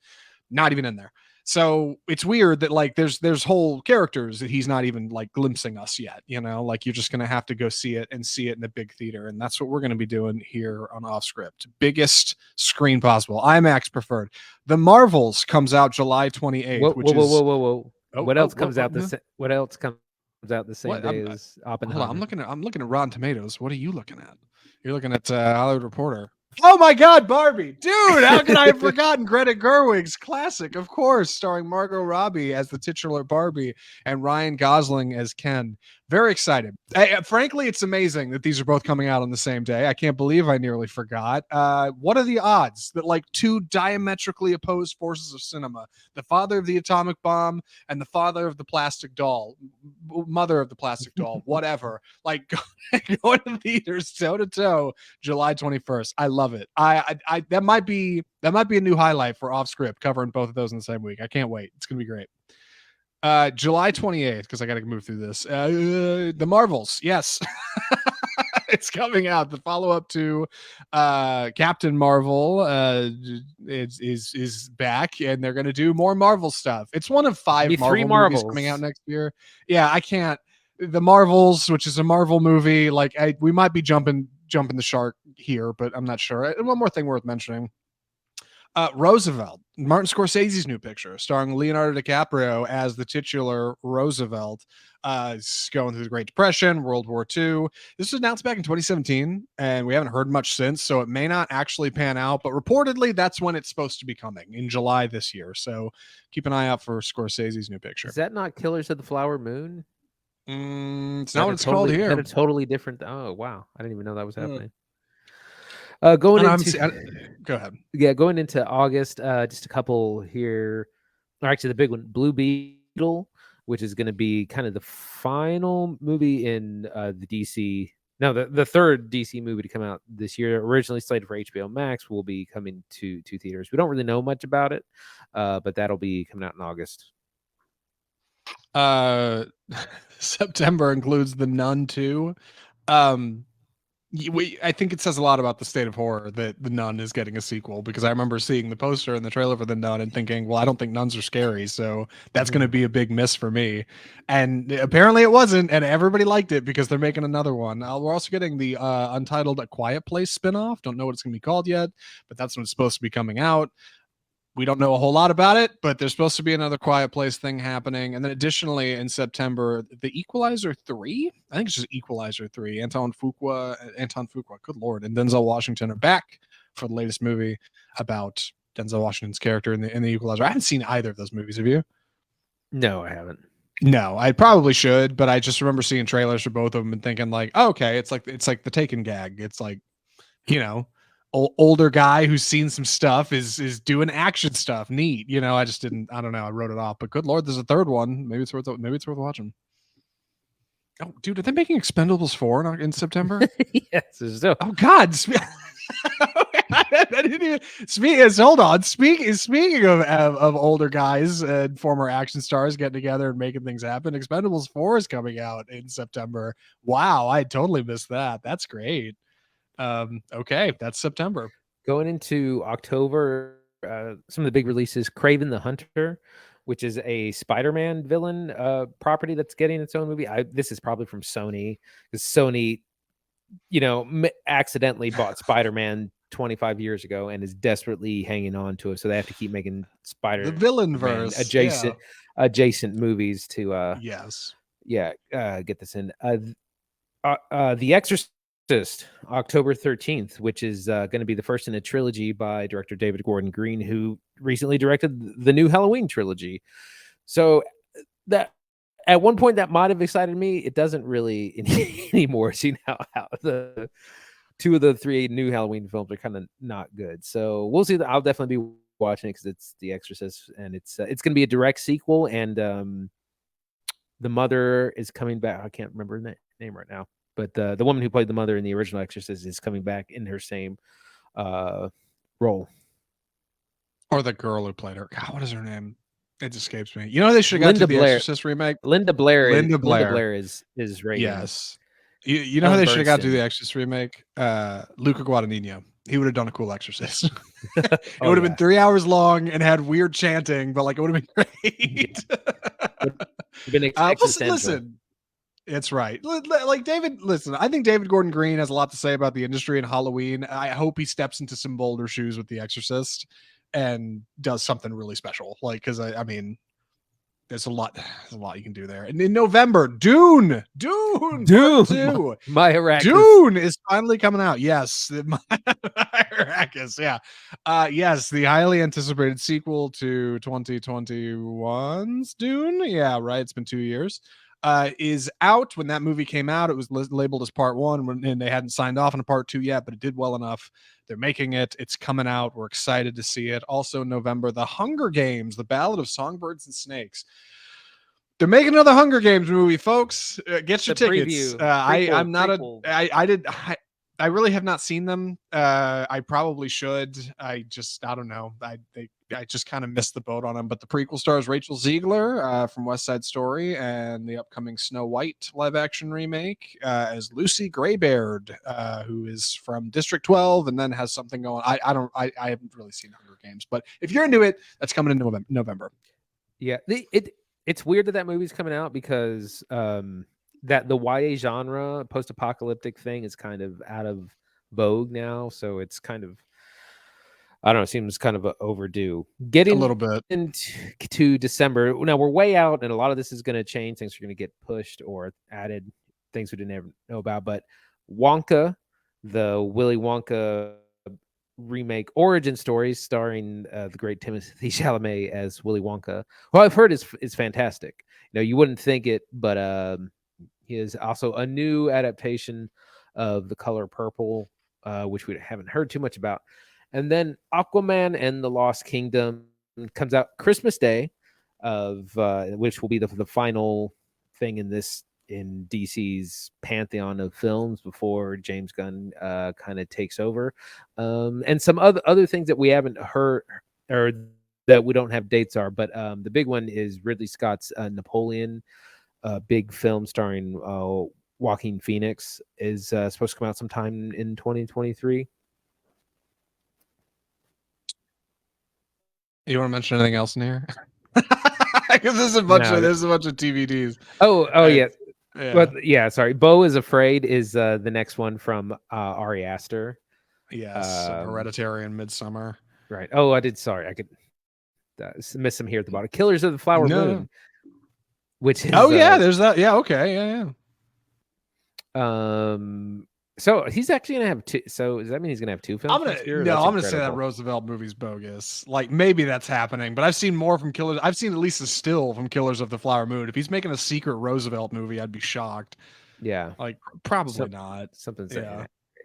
not even in there. So it's weird that like there's whole characters that he's not even like glimpsing us yet, like you're just gonna have to go see it in the big theater, and that's what we're gonna be doing here on Off Script. Biggest screen possible, IMAX preferred. The Marvels comes out July 28th, which is Whoa. What else comes out what else comes out the same what? day as Oppenheimer? Hold on, I'm looking at Rotten Tomatoes. What are you looking at? You're looking at Hollywood Reporter. Oh my God, Barbie. Dude, how could I have forgotten Greta Gerwig's classic, of course, starring Margot Robbie as the titular Barbie and Ryan Gosling as Ken. Very excited. Frankly, it's amazing that these are both coming out on the same day. I can't believe I nearly forgot. What are the odds that like two diametrically opposed forces of cinema, the father of the atomic bomb and the father of the plastic doll, mother of the plastic doll, whatever, like going to theaters toe to toe July 21st. I love it. I that might be a new highlight for Off Script, covering both of those in the same week. I can't wait. It's gonna be great. July 28th, because I gotta move through this. The Marvels, yes. It's coming out. The follow-up to Captain Marvel is back, and they're gonna do more Marvel stuff. It's one of 5 Marvel movies coming out next year. Yeah, I can't. The Marvels, which is a Marvel movie, like we might be jumping the shark here, but I'm not sure. And one more thing worth mentioning. Roosevelt, Martin Scorsese's new picture, starring Leonardo DiCaprio as the titular Roosevelt, going through the Great Depression, World War II. This was announced back in 2017, and we haven't heard much since, so it may not actually pan out, but reportedly that's when it's supposed to be coming, in July this year. So keep an eye out for Scorsese's new picture. Is that not Killers of the Flower Moon? It's not what it's called here. Is that a totally different? Oh, wow. I didn't even know that was happening. Go ahead. Yeah, going into August, just a couple here. Or actually, the big one, Blue Beetle, which is going to be kind of the final movie in the DC. No, the third DC movie to come out this year. Originally slated for HBO Max, will be coming to theaters. We don't really know much about it, but that'll be coming out in August. September includes The Nun 2. I think it says a lot about the state of horror that The Nun is getting a sequel, because I remember seeing the poster and the trailer for The Nun and thinking, well, I don't think nuns are scary, so that's going to be a big miss for me. And apparently it wasn't, and everybody liked it because they're making another one. We're also getting the untitled A Quiet Place spinoff. Don't know what it's going to be called yet, but that's when it's supposed to be coming out. We don't know a whole lot about it, but there's supposed to be another Quiet Place thing happening. And then additionally in September, The Equalizer 3, I think it's just Equalizer 3, Anton Fuqua, good Lord, and Denzel Washington are back for the latest movie about Denzel Washington's character in the Equalizer. I haven't seen either of those movies. Have you? No, I haven't. No, I probably should, but I just remember seeing trailers for both of them and thinking like, oh, okay, it's like the Taken gag. It's like, older guy who's seen some stuff is doing action stuff. Neat. I just didn't, I don't know. I wrote it off, but good Lord, there's a third one. Maybe it's worth watching. Oh, dude, are they making Expendables 4 in September? Yes. So. Oh God. Hold on. Speaking of older guys and former action stars getting together and making things happen, Expendables 4 is coming out in September. Wow. I totally missed that. That's great. Okay, that's September. Going into October, some of the big releases: Craven the Hunter, which is a Spider-Man villain property that's getting its own movie. This is probably from Sony, because Sony, accidentally bought Spider-Man 25 years ago and is desperately hanging on to it, so they have to keep making The Spider-Man villain verse. Yeah. adjacent movies to Yes. get this in. The Exorcist, October 13th, which is going to be the first in a trilogy by director David Gordon Green, who recently directed the new Halloween trilogy. So that at one point that might have excited me. It doesn't really anymore. See how the two of the three new Halloween films are kind of not good. So we'll see. I'll definitely be watching it because it's The Exorcist, and it's going to be a direct sequel. And the mother is coming back. I can't remember her name right now, but the woman who played the mother in the original Exorcist is coming back in her same role. Or the girl who played her. God, what is her name? It escapes me. You know, they should have got to the Exorcist remake. Linda Blair is Reagan. Yes. You know how they should have got to the Exorcist remake? Luca Guadagnino. He would have done a cool Exorcist. It would have been 3 hours long and had weird chanting, but like it would have been great. Listen, it's right. Like David, listen, I think David Gordon Green has a lot to say about the industry and Halloween. I hope he steps into some bolder shoes with The Exorcist and does something really special. Like, because I mean, there's a lot you can do there. And in November, Dune, My Arrakis. Dune is finally coming out. Yes, My Arrakis. Yeah, yes, the highly anticipated sequel to 2021's Dune. Yeah, right. It's been 2 years. Is out. When that movie came out, it was labeled as part 1, and they hadn't signed off on a part 2 yet, but it did well enough. They're making it. It's coming out. We're excited to see it. Also in November, The Hunger Games, The Ballad of Songbirds and Snakes. They're making another Hunger Games movie, folks. Get your tickets. I'm not I really have not seen them. I probably should. I don't know. I just kind of missed the boat on them. But the prequel stars Rachel Ziegler from West Side Story and the upcoming Snow White live action remake as Lucy Greybeard, who is from District 12 and then has something going. I haven't really seen Hunger Games, but if you're into it, that's coming in November. Yeah, it's weird that movie's coming out because that the YA genre post-apocalyptic thing is kind of out of vogue now, so it's kind of, I don't know, it seems kind of overdue. Getting a little bit into December. Now we're way out, and a lot of this is going to change. Things are going to get pushed or added, things we didn't ever know about. But Wonka, the Willy Wonka remake origin story, starring the great Timothée Chalamet as Willy Wonka, who I've heard is fantastic. You wouldn't think it, but he is also a new adaptation of The Color Purple, which we haven't heard too much about. And then Aquaman and the Lost Kingdom comes out Christmas Day, which will be the final thing in DC's pantheon of films before James Gunn kind of takes over. And some other things that we haven't heard or that we don't have dates are, but the big one is Ridley Scott's Napoleon, big film starring Joaquin Phoenix, is supposed to come out sometime in 2023. You want to mention anything else in here? Because there's a bunch of TVDs. Oh yeah. But yeah, sorry. Beau is Afraid is the next one from Ari Aster. Yes, Hereditary and Midsummer. Right. Oh, I could miss some here at the bottom. Killers of the Flower Moon. Which is there's that. Yeah, okay, yeah. So he's actually gonna have two. So does that mean he's gonna have two films? I'm gonna say that Roosevelt movie's bogus. Like maybe that's happening, but I've seen more from Killers. I've seen at least a still from Killers of the Flower Moon. If he's making a secret Roosevelt movie, I'd be shocked. Yeah, like probably not. Something's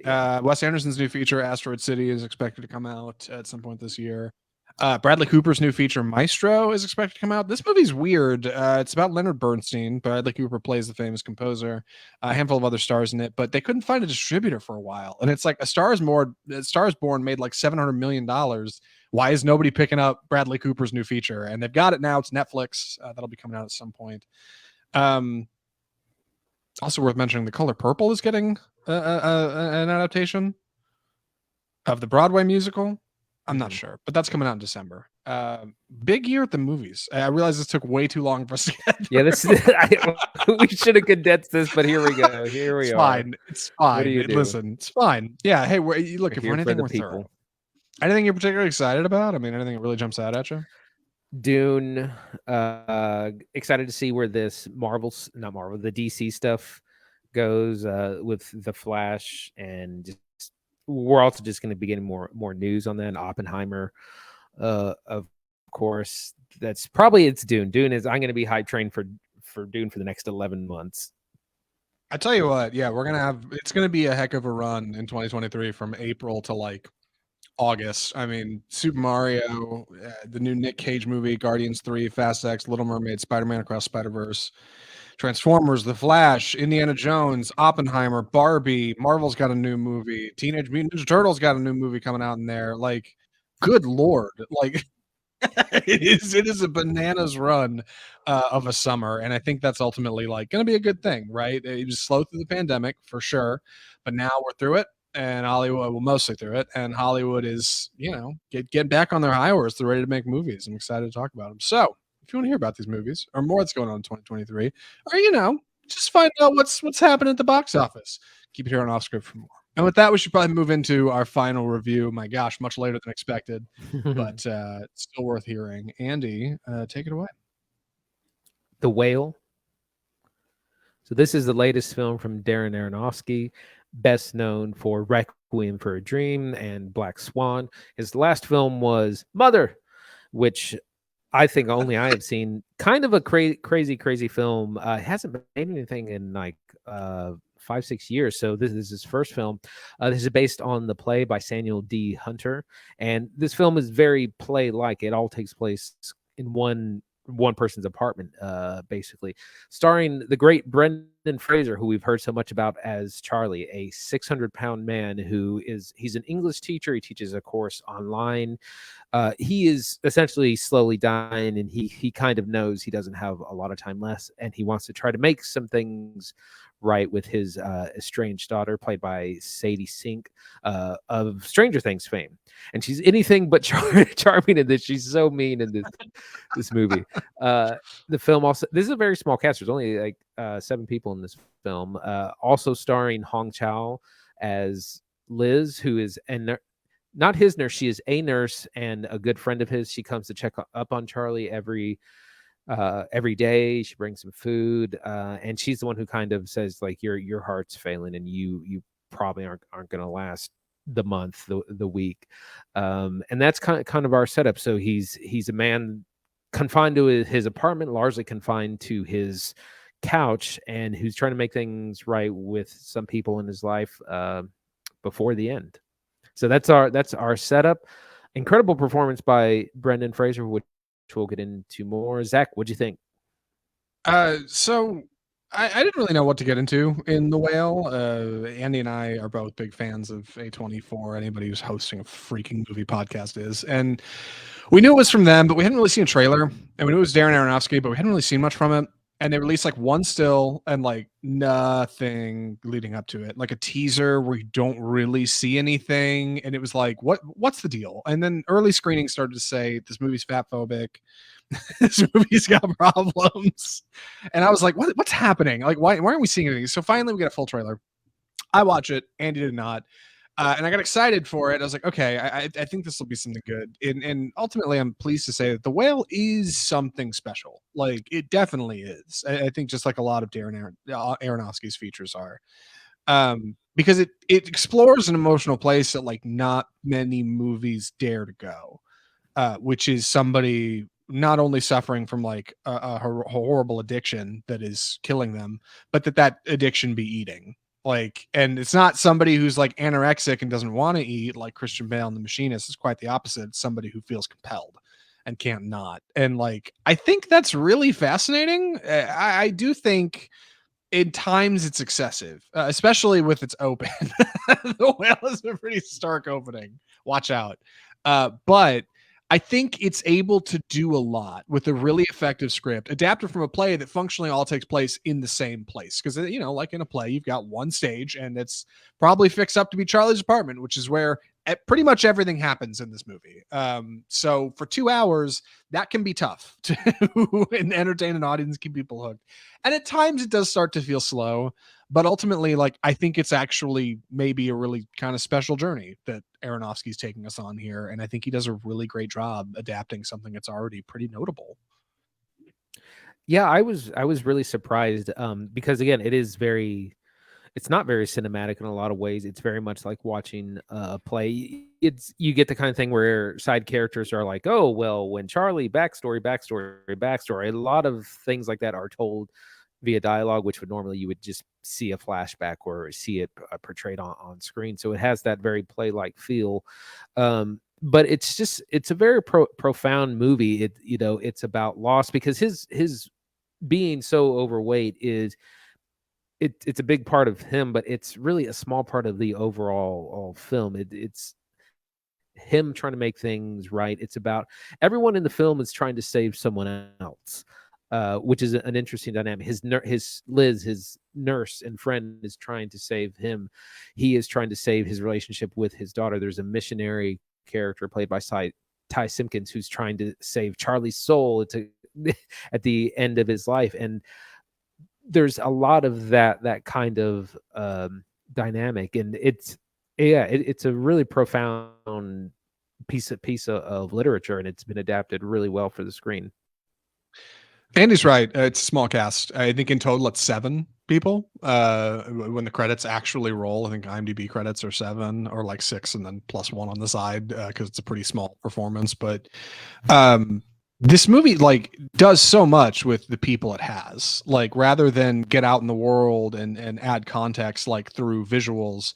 Wes Anderson's new feature, Asteroid City, is expected to come out at some point this year. Bradley Cooper's new feature, Maestro, is expected to come out. This movie's weird. It's about Leonard Bernstein. Bradley Cooper plays the famous composer. A handful of other stars in it, but they couldn't find a distributor for a while. And it's like A Star is Born made like $700 million. Why is nobody picking up Bradley Cooper's new feature? And they've got it now. It's Netflix. That'll be coming out at some point. Also worth mentioning, The Color Purple is getting an adaptation of the Broadway musical. I'm not sure, but that's coming out in December. Big year at the movies. I realize this took way too long for us to get through. Yeah, we should have condensed this, but here we go. Here we It's are. fine. It's fine. What do you do? Listen, it's fine. Yeah. Hey, look, We're if we're here for anything, the we're people. thorough. Anything you're particularly excited about? I mean, anything that really jumps out at you? Dune. Excited to see where this not Marvel, the DC stuff goes with the Flash, and just, we're also just going to be getting more news on that. And Oppenheimer, of course, it's Dune. Dune is I'm going to be hype trained for Dune for the next 11 months. I tell you what, yeah, it's going to be a heck of a run in 2023 from April to like August. I mean, Super Mario, the new Nick Cage movie, Guardians 3, Fast X, Little Mermaid, Spider-Man Across Spider-Verse, Transformers, The Flash, Indiana Jones, Oppenheimer, Barbie, Marvel's got a new movie, Teenage Mutant Ninja Turtles got a new movie coming out in there. Like, good Lord. Like, it is a bananas run of a summer, and I think that's ultimately like going to be a good thing, right? It was slow through the pandemic for sure, but now we're through it, and Hollywood, well, mostly through it, and Hollywood is, get back on their high horse. They're ready to make movies. I'm excited to talk about them. So, if you want to hear about these movies or more that's going on in 2023, or just find out what's happening at the box office, keep it here on Off Script for more. And with that, we should probably move into our final review. My gosh, much later than expected, but still worth hearing. Andy, take it away. The Whale. So this is the latest film from Darren Aronofsky, best known for Requiem for a Dream and Black Swan. His last film was Mother, which I think only I have seen. Kind of a crazy film. It hasn't made anything in like 5-6 years. So this is his first film. This is based on the play by Samuel D. Hunter, and this film is very play-like. It all takes place in one person's apartment, basically, starring the great Brendan Fraser, who we've heard so much about as Charlie, a 600-pound man he's an English teacher. He teaches a course online. He is essentially slowly dying, and he kind of knows he doesn't have a lot of time left, and he wants to try to make some things right with his estranged daughter, played by Sadie Sink, of Stranger Things fame. And she's anything but charming in this. She's so mean in this movie. The film also, this is a very small cast. There's only like 7 people in this film. Also starring Hong Chow as Liz, who is not his nurse. She is a nurse and a good friend of his. She comes to check up on Charlie every day. She brings him food, and she's the one who kind of says like, your heart's failing, and you probably aren't going to last the month, the week, and that's kind of our setup. So he's a man confined to his apartment, largely confined to his couch, and who's trying to make things right with some people in his life before the end. So that's our setup. Incredible performance by Brendan Fraser, which we'll get into more. Zach, what'd you think? So I didn't really know what to get into in The Whale. Andy and I are both big fans of A24. Anybody who's hosting a freaking movie podcast is. And we knew it was from them, but we hadn't really seen a trailer. And we knew it was Darren Aronofsky, but we hadn't really seen much from it. And they released like one still and like nothing leading up to it, like a teaser where you don't really see anything. And it was like, what's the deal? And then early screenings started to say this movie's fat phobic. This movie's got problems. And I was like, what's happening? Like, why aren't we seeing anything? So finally we get a full trailer. I watch it. Andy did not. And I got excited for it. I was like, okay, I think this will be something good. And ultimately, I'm pleased to say that The Whale is something special. Like, it definitely is. I think just like a lot of Darren Aronofsky's features are. Because it explores an emotional place that like not many movies dare to go, which is somebody not only suffering from like a horrible addiction that is killing them, but that addiction be eating. Like, and it's not somebody who's like anorexic and doesn't want to eat like Christian Bale and The Machinist. It's quite the opposite. It's somebody who feels compelled and can't not. And like, I think that's really fascinating. I do think in times it's excessive, especially with its open. The Whale is a pretty stark opening. Watch out. But I think it's able to do a lot with a really effective script, adapted from a play that functionally all takes place in the same place. Because, you know, like in a play, you've got one stage and it's probably fixed up to be Charlie's apartment, which is where pretty much everything happens in this movie. So for 2 hours, that can be tough to and entertain an audience, keep people hooked. And at times it does start to feel slow. But ultimately, like, I think it's actually maybe a really kind of special journey that Aronofsky's taking us on here. And I think he does a really great job adapting something that's already pretty notable. Yeah, I was really surprised because again, it's not very cinematic in a lot of ways. It's very much like watching a play. You get the kind of thing where side characters are like, oh well, when Charlie backstory. A lot of things like that are told via dialogue, which would normally you would just see a flashback or see it portrayed on screen. So it has that very play-like feel. But it's a very profound movie. It's about loss because his being so overweight it's a big part of him, but it's really a small part of the overall film. It's him trying to make things right. It's about everyone in the film is trying to save someone else, which is an interesting dynamic. His Liz, his nurse and friend, is trying to save him. He is trying to save his relationship with his daughter. There's a missionary character played by Ty Simpkins who's trying to save Charlie's soul at the end of his life, and there's a lot of that kind of dynamic, and it's a really profound piece of literature, and it's been adapted really well for the screen. Andy's right. It's a small cast. I think in total it's 7 people. When the credits actually roll, I think IMDb credits are 7 or like 6 and then plus 1 on the side because it's a pretty small performance. But this movie like does so much with the people it has. Like rather than get out in the world and add context like through visuals,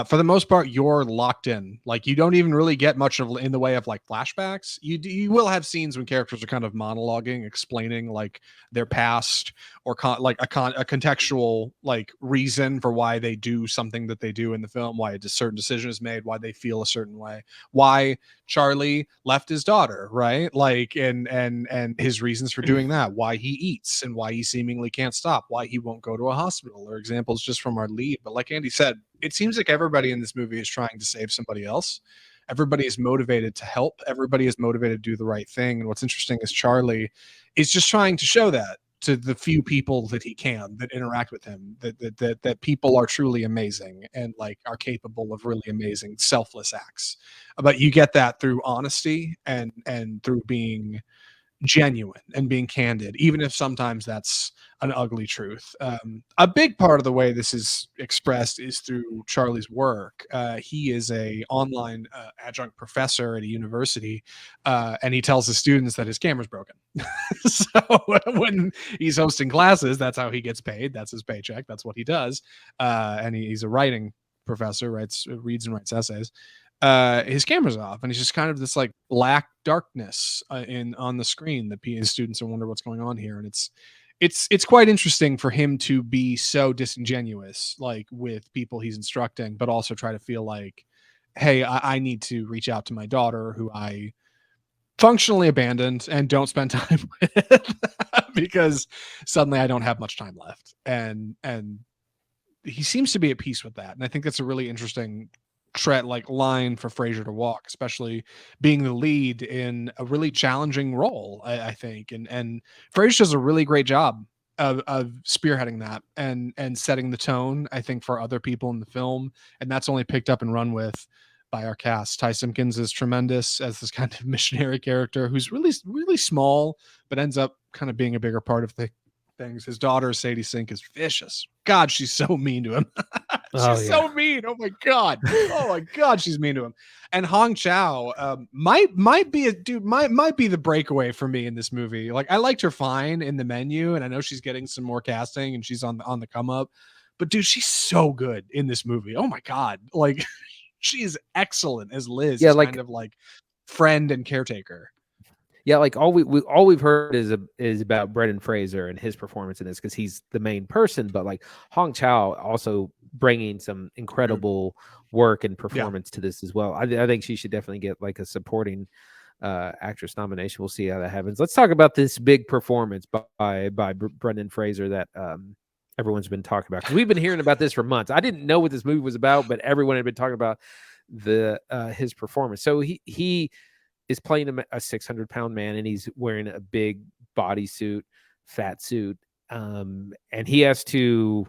for the most part you're locked in. Like you don't even really get much of in the way of like flashbacks. You will have scenes when characters are kind of monologuing, explaining like their past or a contextual like reason for why they do something that they do in the film, why a certain decision is made, why they feel a certain way, why Charlie left his daughter, right? Like, and his reasons for doing that, why he eats and why he seemingly can't stop, why he won't go to a hospital, or examples just from our lead. But like Andy said, it seems like everybody in this movie is trying to save somebody else. Everybody is motivated to help. Everybody is motivated to do the right thing. And what's interesting is Charlie is just trying to show that to the few people that he can that interact with him, that people are truly amazing and like are capable of really amazing selfless acts. But you get that through honesty and through being genuine and being candid, even if sometimes that's an ugly truth. A big part of the way this is expressed is through Charlie's work. He is a online adjunct professor at a university, and he tells his students that his camera's broken. So when he's hosting classes, that's how he gets paid. That's his paycheck. That's what he does. And he's a writing professor, reads and writes essays. His camera's off and he's just kind of this like black darkness on the screen that his students are wondering what's going on here. And it's quite interesting for him to be so disingenuous like with people he's instructing, but also try to feel like, hey, I need to reach out to my daughter who I functionally abandoned and don't spend time with because suddenly I don't have much time left. And he seems to be at peace with that. And I think that's a really interesting line for Fraser to walk, especially being the lead in a really challenging role, I think. And Fraser does a really great job of spearheading that and setting the tone, I think, for other people in the film. And that's only picked up and run with by our cast. Ty Simpkins is tremendous as this kind of missionary character who's really, really small, but ends up kind of being a bigger part of things. His daughter, Sadie Sink, is vicious. God, she's so mean to him. She's so mean. Oh my god. Oh my god, she's mean to him. And Hong Chow might be the breakaway for me in this movie. Like I liked her fine in The Menu, and I know she's getting some more casting and she's on the come up. But dude, she's so good in this movie. Oh my god. Like she is excellent as Liz, kind of like friend and caretaker. Yeah, like all we've heard is about Brendan Fraser and his performance in this because he's the main person, but like Hong Chow also bringing some incredible work and performance to this as well. I think she should definitely get like a supporting actress nomination. We'll see how that happens. Let's talk about this big performance by Brendan Fraser that everyone's been talking about, because we've been hearing about this for months. I didn't know what this movie was about, but everyone had been talking about his performance. So he is playing a 600-pound man, and he's wearing a big bodysuit, fat suit, and he has to.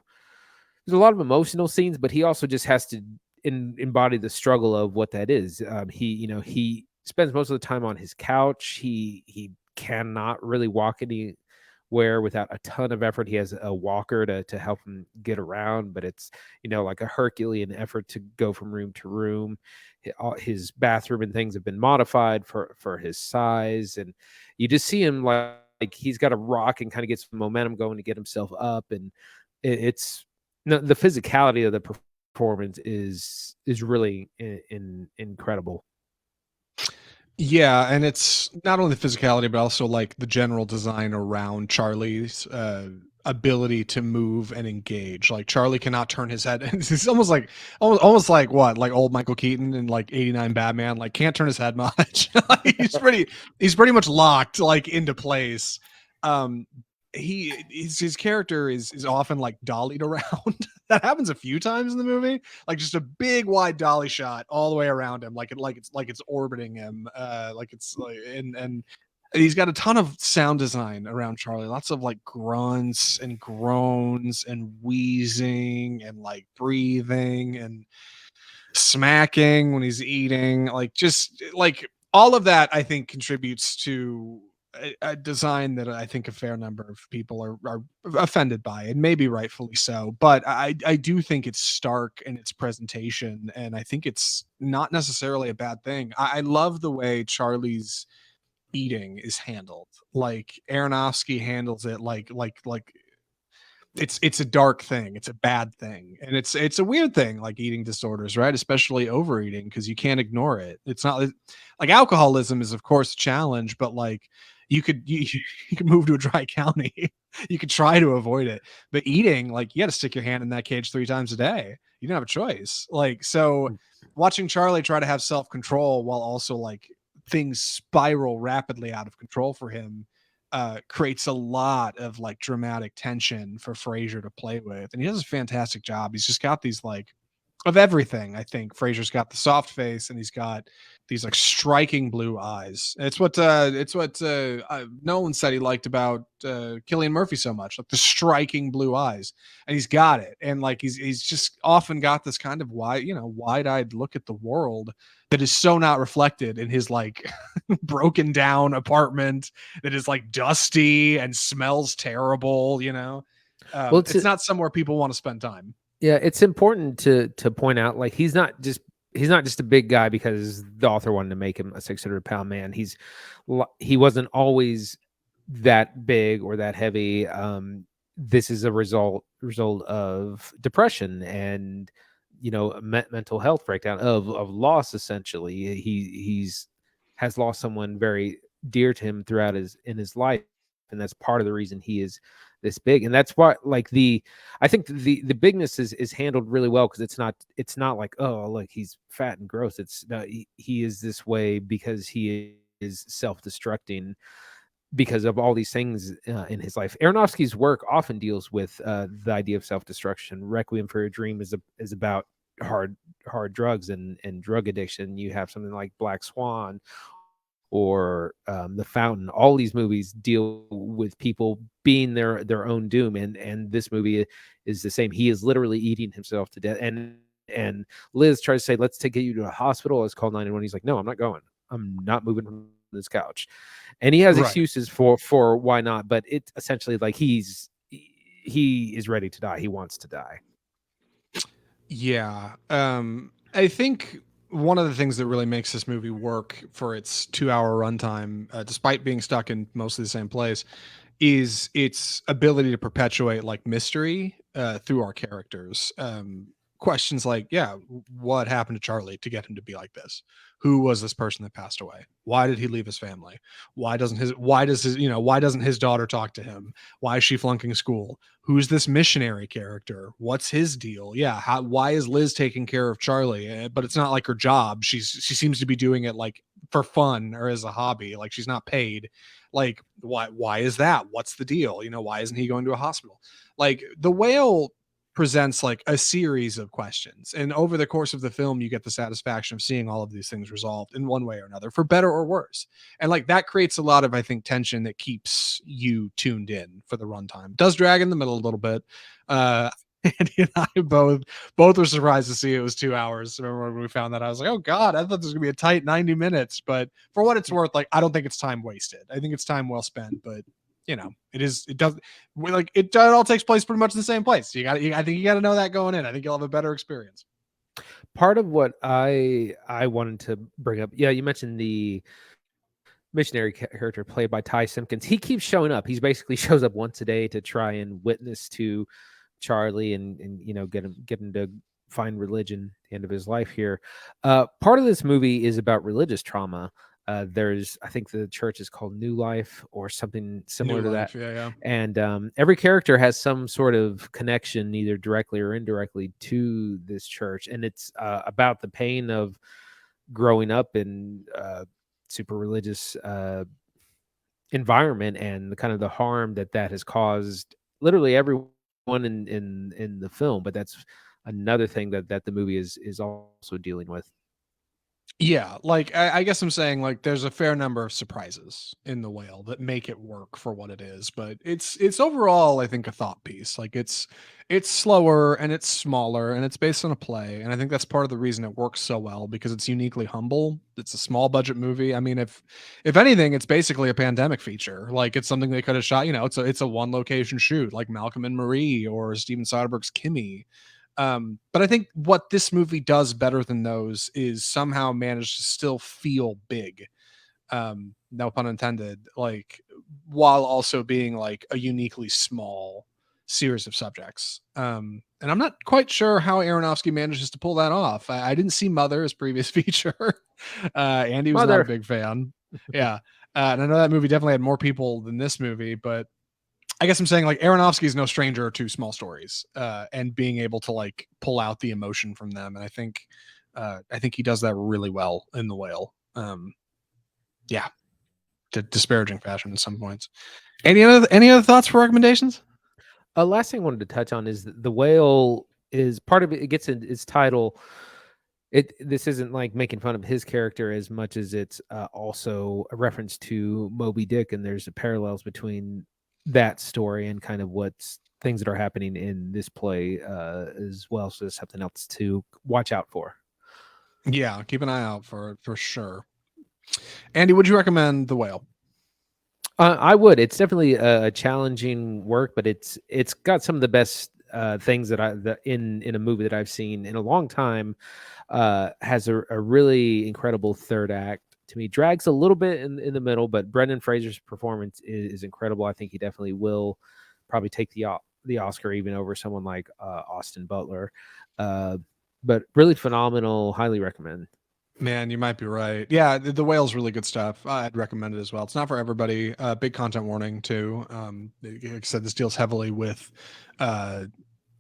There's a lot of emotional scenes, but he also just has to embody the struggle of what that is. He spends most of the time on his couch. He cannot really walk anywhere without a ton of effort. He has a walker to help him get around, but it's like a Herculean effort to go from room to room. His bathroom and things have been modified for his size, and you just see him like he's got to rock and kind of get some momentum going to get himself up, and it's the physicality of the performance is really incredible. Yeah, and it's not only the physicality, but also like the general design around Charlie's ability to move and engage. Like Charlie cannot turn his head. It's almost like what, like old Michael Keaton in like '89 Batman. Like can't turn his head much. Like, he's pretty much locked like into place. Um, his character is often like dollied around. That happens a few times in the movie, like just a big wide dolly shot all the way around him, like it's orbiting him, like it's like and he's got a ton of sound design around Charlie, lots of like grunts and groans and wheezing and like breathing and smacking when he's eating, like just like all of that I think contributes to a design that I think a fair number of people are offended by, and maybe rightfully so. But I do think it's stark in its presentation, and I think it's not necessarily a bad thing. I love the way Charlie's eating is handled. Like Aronofsky handles it like it's a dark thing, it's a bad thing, and it's a weird thing, like eating disorders, right? Especially overeating, because you can't ignore it. It's not like alcoholism is of course a challenge, but like you could move to a dry county. You could try to avoid it, but eating, like you got to stick your hand in that cage 3 times a day. You don't have a choice. Like, so watching Charlie try to have self-control while also like things spiral rapidly out of control for him creates a lot of like dramatic tension for Fraser to play with, and he does a fantastic job. He's just got these like of everything. I think Fraser's got the soft face, and he's got these like striking blue eyes. It's what Nolan said he liked about Cillian Murphy so much, like the striking blue eyes, and he's got it. And like he's just often got this kind of wide-eyed look at the world that is so not reflected in his like broken down apartment that is like dusty and smells terrible. Well, It's not somewhere people want to spend time. yeah, it's important to point out, like he's not just a big guy because the author wanted to make him a 600-pound man. He wasn't always that big or that heavy. This is a result of depression and mental health breakdown of loss. Essentially, he's has lost someone very dear to him throughout his life, and that's part of the reason he is this big. And that's why, like, I think the bigness is handled really well, because it's not like, oh look, he's fat and gross. It's no, he is this way because he is self-destructing because of all these things in his life. Aronofsky's work often deals with the idea of self-destruction. Requiem for a Dream is about hard drugs and drug addiction. You have something like Black Swan or The Fountain. All these movies deal with people being their own doom, and this movie is the same. He is literally eating himself to death. And Liz tries to say, let's take you to a hospital. Let's call 911. He's like, no, I'm not going. I'm not moving from this couch. And he has Right. excuses for why not, but it's essentially like he is ready to die. He wants to die. Yeah. I think one of the things that really makes this movie work for its 2-hour runtime, despite being stuck in mostly the same place, is its ability to perpetuate like mystery through our characters. questions like, yeah, what happened to Charlie to get him to be like this? Who was this person that passed away? Why did he leave his family? Why doesn't his daughter talk to him? Why is she flunking school? Who's this missionary character? What's his deal? Yeah, why is Liz taking care of Charlie? But it's not like her job. She seems to be doing it like for fun or as a hobby. Like she's not paid. Like why is that? What's the deal? Why isn't he going to a hospital? Like The Whale presents like a series of questions, and over the course of the film you get the satisfaction of seeing all of these things resolved in one way or another, for better or worse. And like that creates a lot of, I think, tension that keeps you tuned in for the runtime. It does drag in the middle a little bit. Andy and I both were surprised to see it was 2 hours. Remember when we found that? I was like, oh god, I thought this was gonna be a tight 90 minutes. But for what it's worth, like I don't think it's time wasted. I think it's time well spent. But it all takes place pretty much in the same place. I think you got to know that going in. I think you'll have a better experience. Part of what I wanted to bring up, yeah, you mentioned the missionary character played by Ty Simpkins. He keeps showing up. He's basically shows up once a day to try and witness to Charlie and get him to find religion at the end of his life here. Part of this movie is about religious trauma. I think the church is called New Life or something similar to that. Yeah. And every character has some sort of connection, either directly or indirectly, to this church. And it's about the pain of growing up in super religious environment and the kind of the harm that has caused literally everyone in the film. But that's another thing that the movie is also dealing with. Yeah, like I guess I'm saying like there's a fair number of surprises in The Whale that make it work for what it is, but it's overall I think a thought piece. Like it's slower and it's smaller and it's based on a play, and I think that's part of the reason it works so well, because it's uniquely humble. It's a small budget movie. I mean, if anything, it's basically a pandemic feature. Like it's something they could have shot. It's a one location shoot, like Malcolm and Marie or Steven Soderbergh's Kimmy. But I think what this movie does better than those is somehow manage to still feel big. No pun intended, like while also being like a uniquely small series of subjects. And I'm not quite sure how Aronofsky manages to pull that off. I didn't see Mother, his previous feature. Andy was not a big fan. Yeah. And I know that movie definitely had more people than this movie, but I guess I'm saying like Aronofsky is no stranger to small stories and being able to like pull out the emotion from them. And I think he does that really well in The Whale. Yeah, to disparaging fashion at some points. Any other thoughts for recommendations? Last thing I wanted to touch on is The Whale is part of it. It gets its title. This isn't like making fun of his character as much as it's also a reference to Moby Dick, and there's parallels between that story and kind of what's things that are happening in this play as well. So there's something else to watch out for. Yeah, keep an eye out for it for sure. Andy, would you recommend The Whale? I would. It's definitely a challenging work, but it's got some of the best things in a movie that I've seen in a long time. Has a really incredible third act. To me, drags a little bit in the middle, but Brendan Fraser's performance is incredible. I think he definitely will probably take the Oscar even over someone like Austin Butler. But really phenomenal. Highly recommend. Man, you might be right. Yeah, the Whale's really good stuff. I'd recommend it as well. It's not for everybody. Big content warning too. Like I said, this deals heavily with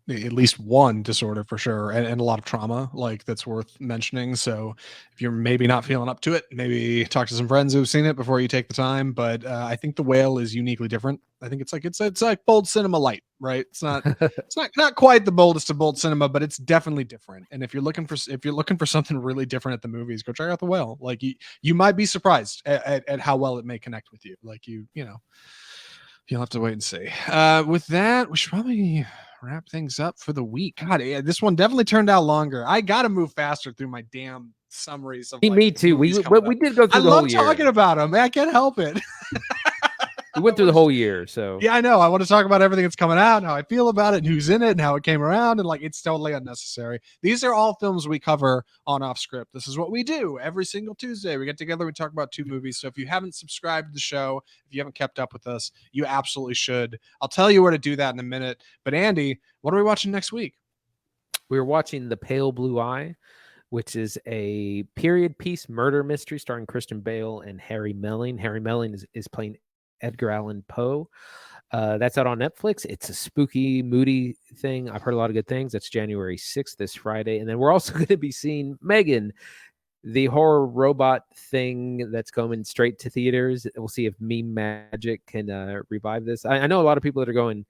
at least one disorder for sure, and a lot of trauma, like that's worth mentioning. So if you're maybe not feeling up to it, maybe talk to some friends who've seen it before you take the time. But I think The Whale is uniquely different. I think it's like bold cinema light, right? It's not quite the boldest of bold cinema, but it's definitely different. And if you're looking for something really different at the movies, go check out The Whale. Like you might be surprised at how well it may connect with you. Like you'll have to wait and see. With that, we should probably wrap things up for the week. God, yeah, this one definitely turned out longer. I got to move faster through my damn summaries of me too. We did go through the whole year. I love talking about them. I can't help it. We went through the whole year, so yeah, I know. I want to talk about everything that's coming out, and how I feel about it, and who's in it, and how it came around, and like it's totally unnecessary. These are all films we cover on Off Script. This is what we do every single Tuesday. We get together, we talk about 2 movies. So if you haven't subscribed to the show, if you haven't kept up with us, you absolutely should. I'll tell you where to do that in a minute. But Andy, what are we watching next week? We were watching The Pale Blue Eye, which is a period piece murder mystery starring Christian Bale and Harry Melling. Harry Melling is playing Edgar Allan Poe. That's out on Netflix. It's a spooky, moody thing. I've heard a lot of good things. That's January 6th, this Friday. And then we're also going to be seeing Megan, the horror robot thing that's coming straight to theaters. We'll see if Meme Magic can revive this. I know a lot of people that are going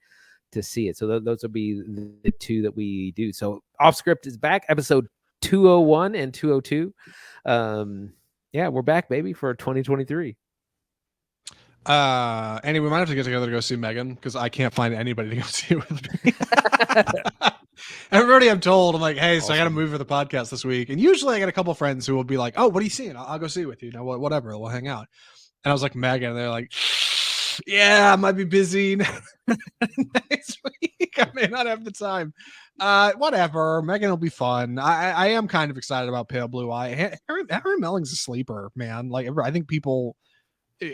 to see it. So those will be the two that we do. So Off Script is back, episode 201 and 202. Yeah, we're back, baby, for 2023. Anyway, we might have to get together to go see Megan because I can't find anybody to go see it with me. Everybody I'm told, I'm like, hey, so I got to move for the podcast this week. And usually I get a couple friends who will be like, oh, what are you seeing? I'll go see it with you. Whatever, we'll hang out. And I was like, Megan, and they're like, yeah, I might be busy next week. I may not have the time. Whatever. Megan will be fun. I am kind of excited about Pale Blue Eye. Harry Melling's a sleeper, man. Like, I think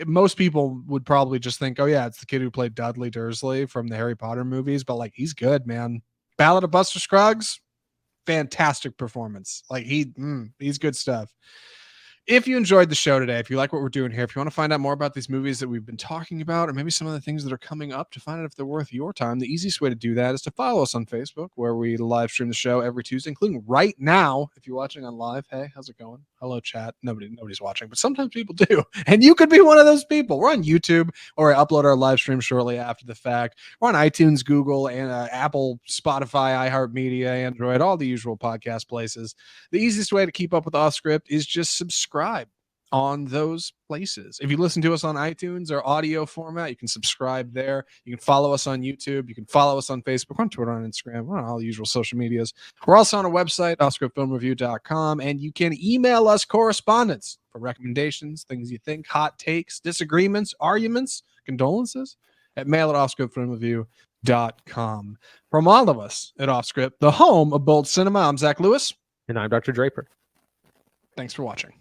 most people would probably just think, oh yeah, it's the kid who played Dudley Dursley from the Harry Potter movies, but like, he's good, man. Ballad of Buster Scruggs, fantastic performance. Like he's good stuff. If you enjoyed the show today, if you like what we're doing here, if you want to find out more about these movies that we've been talking about, or maybe some of the things that are coming up to find out if they're worth your time, the easiest way to do that is to follow us on Facebook, where we live stream the show every Tuesday, including right now. If you're watching on live, hey, how's it going? Hello, chat. Nobody's watching, but sometimes people do. And you could be one of those people. We're on YouTube, or I upload our live stream shortly after the fact. We're on iTunes, Google, and Apple, Spotify, iHeartMedia, Android, all the usual podcast places. The easiest way to keep up with Off Script is just subscribe on those places. If you listen to us on iTunes or audio format, you can subscribe there. You can follow us on YouTube. You can follow us on Facebook, on Twitter, on Instagram, on all the usual social medias. We're also on a website, offscriptfilmreview.com, and you can email us correspondence for recommendations, things you think, hot takes, disagreements, arguments, condolences at mail@offscriptfilmreview.com. From all of us at Offscript, the home of bold cinema, I'm Zach Lewis. And I'm Dr. Draper. Thanks for watching.